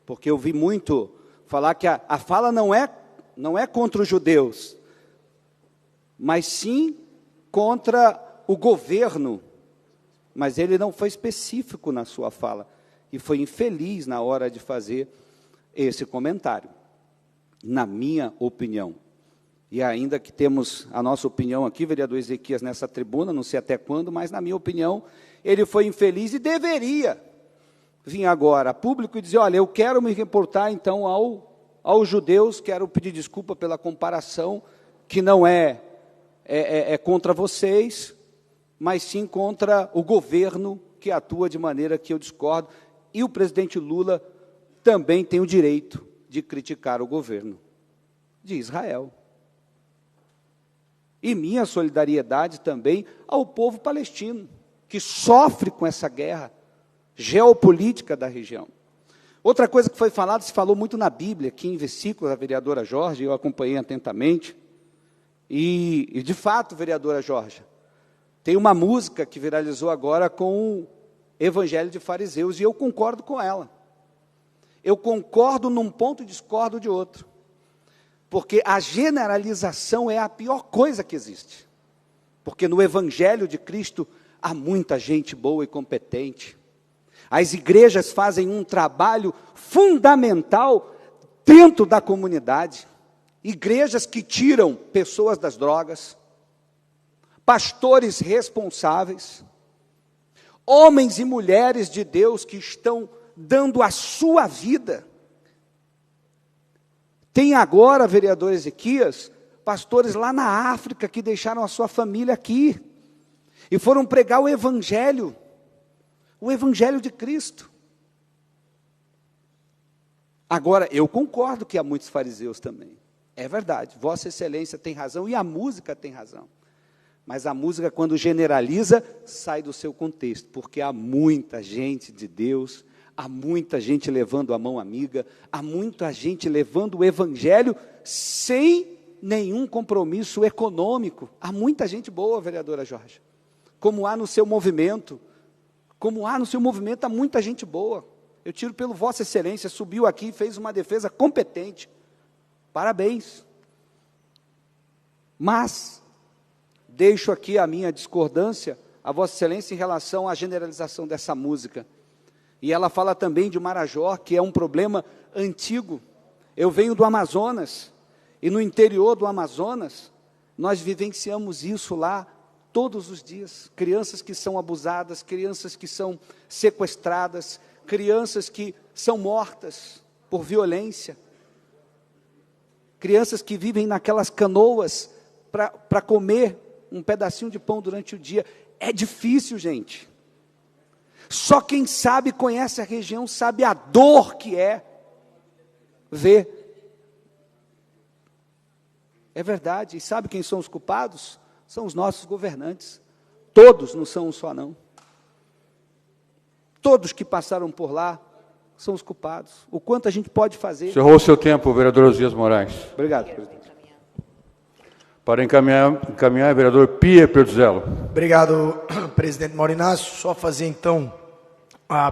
Porque eu vi muito falar que a fala não é contra os judeus, mas sim contra o governo. Mas ele não foi específico na sua fala, e foi infeliz na hora de fazer esse comentário, na minha opinião. E ainda que temos a nossa opinião aqui, vereador Ezequias, nessa tribuna, não sei até quando, mas, na minha opinião, ele foi infeliz e deveria vir agora a público e dizer, olha, eu quero me reportar, então, aos judeus, quero pedir desculpa pela comparação, que não é contra vocês, mas sim contra o governo que atua de maneira que eu discordo, e o presidente Lula também tem o direito de criticar o governo de Israel. E minha solidariedade também ao povo palestino, que sofre com essa guerra geopolítica da região. Outra coisa que foi falada, se falou muito na Bíblia, aqui em versículos, a vereadora Jorge, eu acompanhei atentamente, e de fato, vereadora Jorge, tem uma música que viralizou agora com o Evangelho de Fariseus, e eu concordo com ela. Eu concordo num ponto e discordo de outro. Porque a generalização é a pior coisa que existe. Porque no Evangelho de Cristo há muita gente boa e competente. As igrejas fazem um trabalho fundamental dentro da comunidade. Igrejas que tiram pessoas das drogas, pastores responsáveis, homens e mulheres de Deus que estão dando a sua vida. Tem agora, vereador Ezequias, pastores lá na África que deixaram a sua família aqui e foram pregar o Evangelho de Cristo. Agora, eu concordo que há muitos fariseus também, é verdade, Vossa Excelência tem razão e a música tem razão, mas a música, quando generaliza, sai do seu contexto, porque há muita gente de Deus, há muita gente levando a mão amiga, há muita gente levando o Evangelho sem nenhum compromisso econômico. Há muita gente boa, vereadora Jorge. Como há no seu movimento, há muita gente boa. Eu tiro pelo Vossa Excelência, subiu aqui e fez uma defesa competente. Parabéns. Mas deixo aqui a minha discordância a Vossa Excelência em relação à generalização dessa música. E ela fala também de Marajó, que é um problema antigo. Eu venho do Amazonas, e no interior do Amazonas, nós vivenciamos isso lá todos os dias. Crianças que são abusadas, crianças que são sequestradas, crianças que são mortas por violência, crianças que vivem naquelas canoas para comer um pedacinho de pão durante o dia. É difícil, gente. Só quem sabe, conhece a região, sabe a dor que é ver. É verdade. E sabe quem são os culpados? São os nossos governantes. Todos, não são um só não. Todos que passaram por lá são os culpados. O quanto a gente pode fazer... Encerrou o seu tempo, vereador Osias Moraes. Obrigado, presidente. Para encaminhar, vereador Pia Perduzello. Obrigado, presidente Mauro Inácio. Só fazer, então,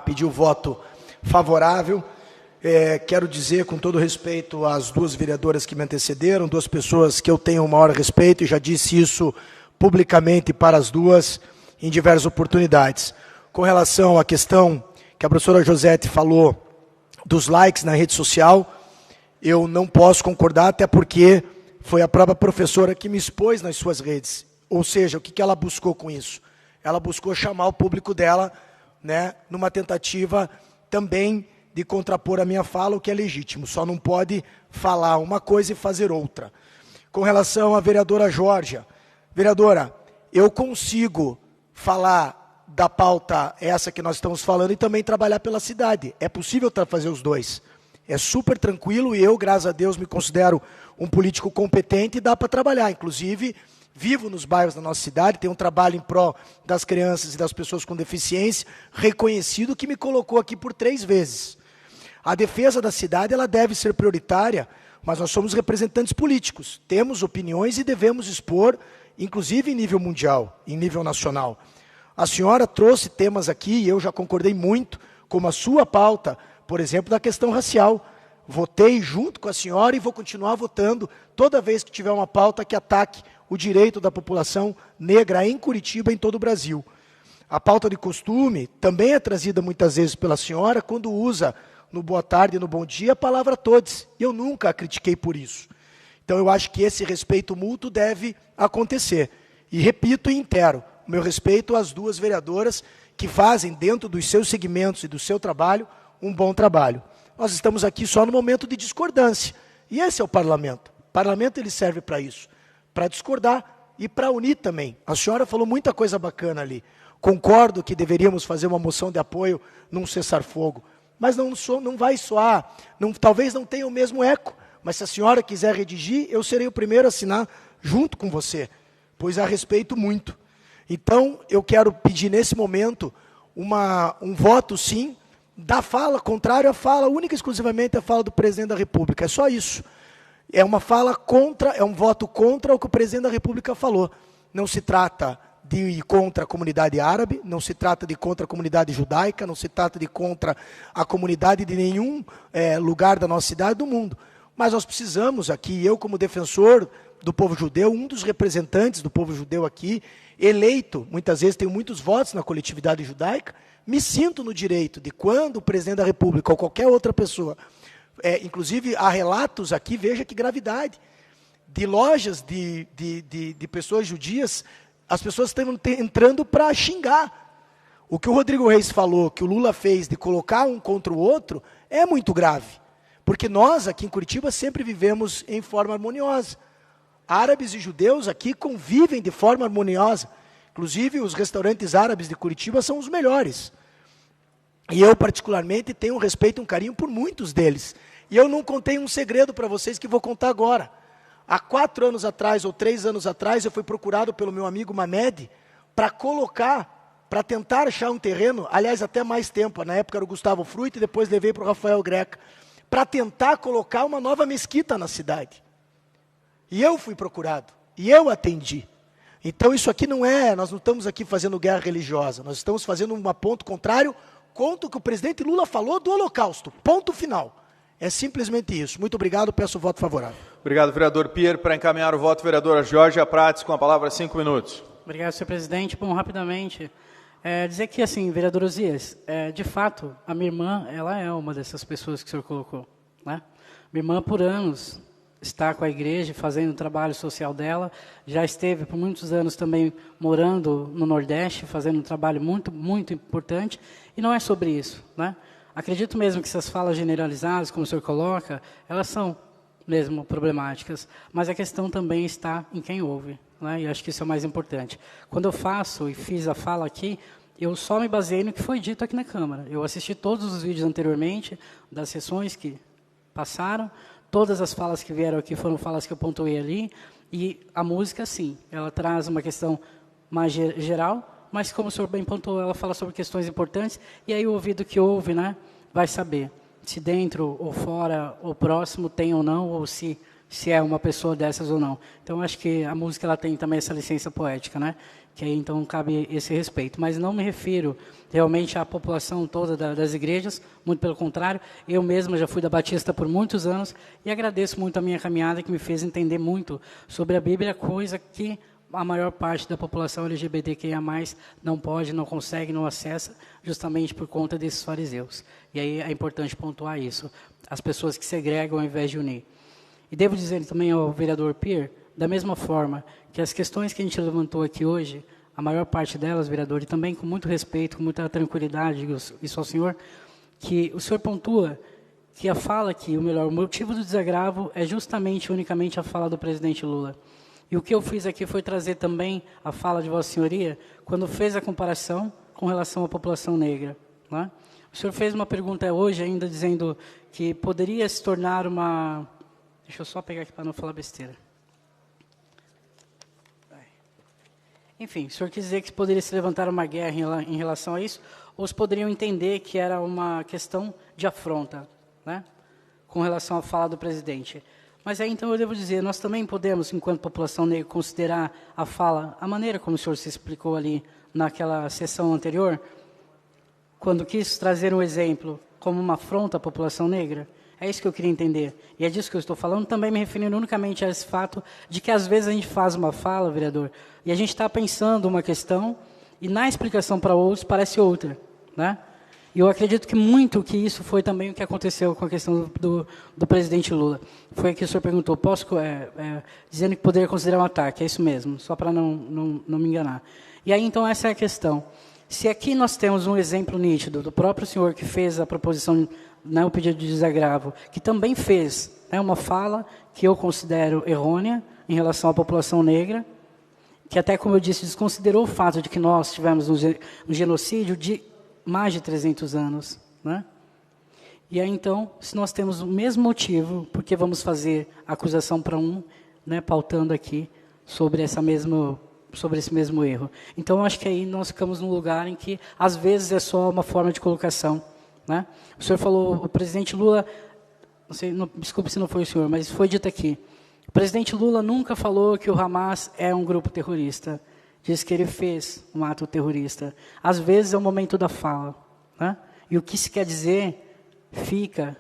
pedir o voto favorável. Quero dizer, com todo respeito às duas vereadoras que me antecederam, duas pessoas que eu tenho o maior respeito, e já disse isso publicamente para as duas em diversas oportunidades. Com relação à questão que a professora Josete falou dos likes na rede social, eu não posso concordar, até porque foi a própria professora que me expôs nas suas redes. Ou seja, o que ela buscou com isso? Ela buscou chamar o público dela, né, numa tentativa também de contrapor a minha fala, o que é legítimo. Só não pode falar uma coisa e fazer outra. Com relação à vereadora Georgia, vereadora, eu consigo falar da pauta essa que nós estamos falando e também trabalhar pela cidade. É possível fazer os dois. É super tranquilo e eu, graças a Deus, me considero um político competente e dá para trabalhar. Inclusive, vivo nos bairros da nossa cidade, tenho um trabalho em prol das crianças e das pessoas com deficiência, reconhecido, que me colocou aqui por 3 vezes. A defesa da cidade ela deve ser prioritária, mas nós somos representantes políticos, temos opiniões e devemos expor, inclusive em nível mundial, em nível nacional. A senhora trouxe temas aqui, e eu já concordei muito, como a sua pauta, por exemplo, da questão racial. Votei junto com a senhora e vou continuar votando toda vez que tiver uma pauta que ataque o direito da população negra em Curitiba e em todo o Brasil. A pauta de costume também é trazida muitas vezes pela senhora quando usa no boa tarde e no bom dia a palavra todos. Eu nunca a critiquei por isso. Então eu acho que esse respeito mútuo deve acontecer. E repito e intero, o meu respeito às duas vereadoras que fazem dentro dos seus segmentos e do seu trabalho um bom trabalho. Nós estamos aqui só no momento de discordância. E esse é o parlamento. O parlamento ele serve para isso, para discordar e para unir também. A senhora falou muita coisa bacana ali. Concordo que deveríamos fazer uma moção de apoio num cessar-fogo, mas não vai soar, talvez não tenha o mesmo eco, mas se a senhora quiser redigir, eu serei o primeiro a assinar junto com você, pois a respeito muito. Então, eu quero pedir nesse momento um voto, sim, da fala, contrário à fala, única e exclusivamente à fala do presidente da República. É só isso. É uma fala contra, é um voto contra o que o presidente da República falou. Não se trata de ir contra a comunidade árabe, não se trata de contra a comunidade judaica, não se trata de contra a comunidade de nenhum lugar da nossa cidade do mundo. Mas nós precisamos aqui, eu como defensor do povo judeu, um dos representantes do povo judeu aqui, eleito, muitas vezes tenho muitos votos na coletividade judaica, me sinto no direito de quando o presidente da República ou qualquer outra pessoa, inclusive há relatos aqui, veja que gravidade, de lojas de pessoas judias, as pessoas estão entrando para xingar. O que o Rodrigo Reis falou, que o Lula fez de colocar um contra o outro, é muito grave. Porque nós, aqui em Curitiba, sempre vivemos em forma harmoniosa. Árabes e judeus aqui convivem de forma harmoniosa. Inclusive, os restaurantes árabes de Curitiba são os melhores. E eu, particularmente, tenho um respeito e um carinho por muitos deles. E eu não contei um segredo para vocês que vou contar agora. Há 4 anos atrás, ou 3 anos atrás, eu fui procurado pelo meu amigo Mamed para tentar achar um terreno, aliás, até mais tempo, na época era o Gustavo Fruit, e depois levei para o Rafael Greca, para tentar colocar uma nova mesquita na cidade. E eu fui procurado, e eu atendi. Então isso aqui nós não estamos aqui fazendo guerra religiosa, nós estamos fazendo um ponto contrário contra o que o presidente Lula falou do Holocausto, ponto final. É simplesmente isso. Muito obrigado, peço o voto favorável. Obrigado, vereador Pierre. Para encaminhar o voto, vereadora Georgia Prates, com a palavra, 5 minutos. Obrigado, senhor presidente. Bom, rapidamente, dizer que, assim, vereador Osias, de fato, a minha irmã, ela é uma dessas pessoas que o senhor colocou, né? Minha irmã, por anos, está com a igreja, fazendo o trabalho social dela, já esteve por muitos anos também morando no Nordeste, fazendo um trabalho muito, muito importante, e não é sobre isso, né? Acredito mesmo que essas falas generalizadas, como o senhor coloca, elas são mesmo problemáticas, mas a questão também está em quem ouve, né? E acho que isso é o mais importante. Quando eu faço e fiz a fala aqui, eu só me baseei no que foi dito aqui na Câmara. Eu assisti todos os vídeos anteriormente, das sessões que passaram, todas as falas que vieram aqui foram falas que eu pontuei ali, e a música, sim, ela traz uma questão mais geral, mas como o senhor bem pontuou, ela fala sobre questões importantes, e aí o ouvido que ouve, né, vai saber se dentro ou fora ou próximo tem ou não, ou se é uma pessoa dessas ou não. Então, acho que a música ela tem também essa licença poética, né, que aí então cabe esse respeito. Mas não me refiro realmente à população toda das igrejas, muito pelo contrário, eu mesma já fui da Batista por muitos anos, e agradeço muito a minha caminhada, que me fez entender muito sobre a Bíblia, coisa que a maior parte da população LGBTQIA+, não pode, não consegue, não acessa, justamente por conta desses fariseus. E aí é importante pontuar isso, as pessoas que segregam ao invés de unir. E devo dizer também ao vereador Pierre, da mesma forma que as questões que a gente levantou aqui hoje, a maior parte delas, vereador, e também com muito respeito, com muita tranquilidade, isso ao senhor, que o senhor pontua que a fala aqui, o motivo do desagravo é justamente, unicamente, a fala do presidente Lula. E o que eu fiz aqui foi trazer também a fala de Vossa Senhoria, quando fez a comparação com relação à população negra, né? O senhor fez uma pergunta hoje ainda dizendo que poderia se tornar uma... Deixa eu só pegar aqui para não falar besteira. Enfim, o senhor quis dizer que poderia se levantar uma guerra em relação a isso, ou se poderiam entender que era uma questão de afronta, né, com relação à fala do presidente. Mas aí, então, eu devo dizer, nós também podemos, enquanto população negra, considerar a fala, a maneira como o senhor se explicou ali naquela sessão anterior, quando quis trazer um exemplo como uma afronta à população negra. É isso que eu queria entender. E é disso que eu estou falando, também me referindo unicamente a esse fato de que às vezes a gente faz uma fala, vereador, e a gente está pensando uma questão e na explicação para outros parece outra, né? E eu acredito que muito que isso foi também o que aconteceu com a questão do presidente Lula. Foi que o senhor perguntou, posso, dizendo que poderia considerar um ataque, é isso mesmo, só para não me enganar. E aí, então, essa é a questão. Se aqui nós temos um exemplo nítido do próprio senhor que fez a proposição, né, o pedido de desagravo, que também fez, né, uma fala que eu considero errônea em relação à população negra, que até, como eu disse, desconsiderou o fato de que nós tivemos um genocídio de mais de 300 anos, né? E aí, então, se nós temos o mesmo motivo, por que vamos fazer acusação para um, né, pautando aqui sobre esse mesmo erro? Então, acho que aí nós ficamos num lugar em que, às vezes, é só uma forma de colocação, né? O senhor falou, o presidente Lula, não sei, desculpe se não foi o senhor, mas foi dito aqui, o presidente Lula nunca falou que o Hamas é um grupo terrorista. Diz que ele fez um ato terrorista. Às vezes é o momento da fala, né? E o que se quer dizer fica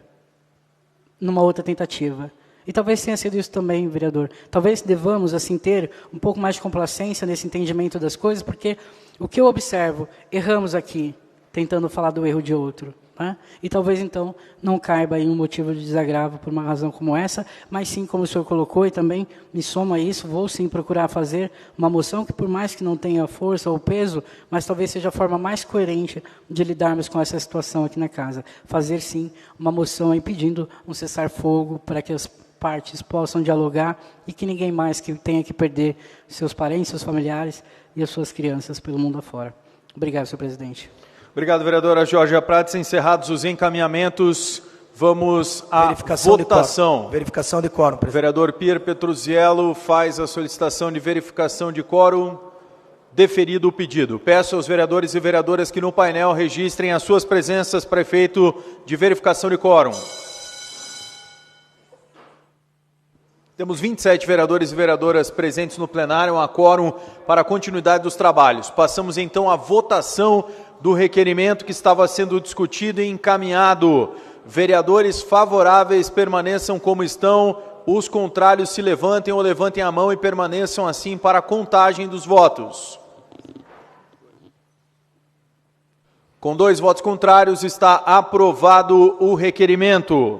numa outra tentativa. E talvez tenha sido isso também, vereador. Talvez devamos, assim, ter um pouco mais de complacência nesse entendimento das coisas, porque o que eu observo, erramos aqui, tentando falar do erro de outro, né? E talvez, então, não caiba em um motivo de desagravo por uma razão como essa, mas sim, como o senhor colocou, e também me soma a isso, vou sim procurar fazer uma moção que, por mais que não tenha força ou peso, mas talvez seja a forma mais coerente de lidarmos com essa situação aqui na casa. Fazer, sim, uma moção aí pedindo um cessar-fogo para que as partes possam dialogar e que ninguém mais que tenha que perder seus parentes, seus familiares e as suas crianças pelo mundo afora. Obrigado, senhor presidente. Obrigado, vereadora Georgia Prates. Encerrados os encaminhamentos, vamos à votação. Verificação de quórum, presidente. O vereador Pier Petruzziello faz a solicitação de verificação de quórum. Deferido o pedido. Peço aos vereadores e vereadoras que no painel registrem as suas presenças para efeito de verificação de quórum. Temos 27 vereadores e vereadoras presentes no plenário, há quórum para a continuidade dos trabalhos. Passamos então à votação do requerimento que estava sendo discutido e encaminhado. Vereadores favoráveis permaneçam como estão, os contrários se levantem ou levantem a mão e permaneçam assim para a contagem dos votos. Com 2 votos contrários, está aprovado o requerimento.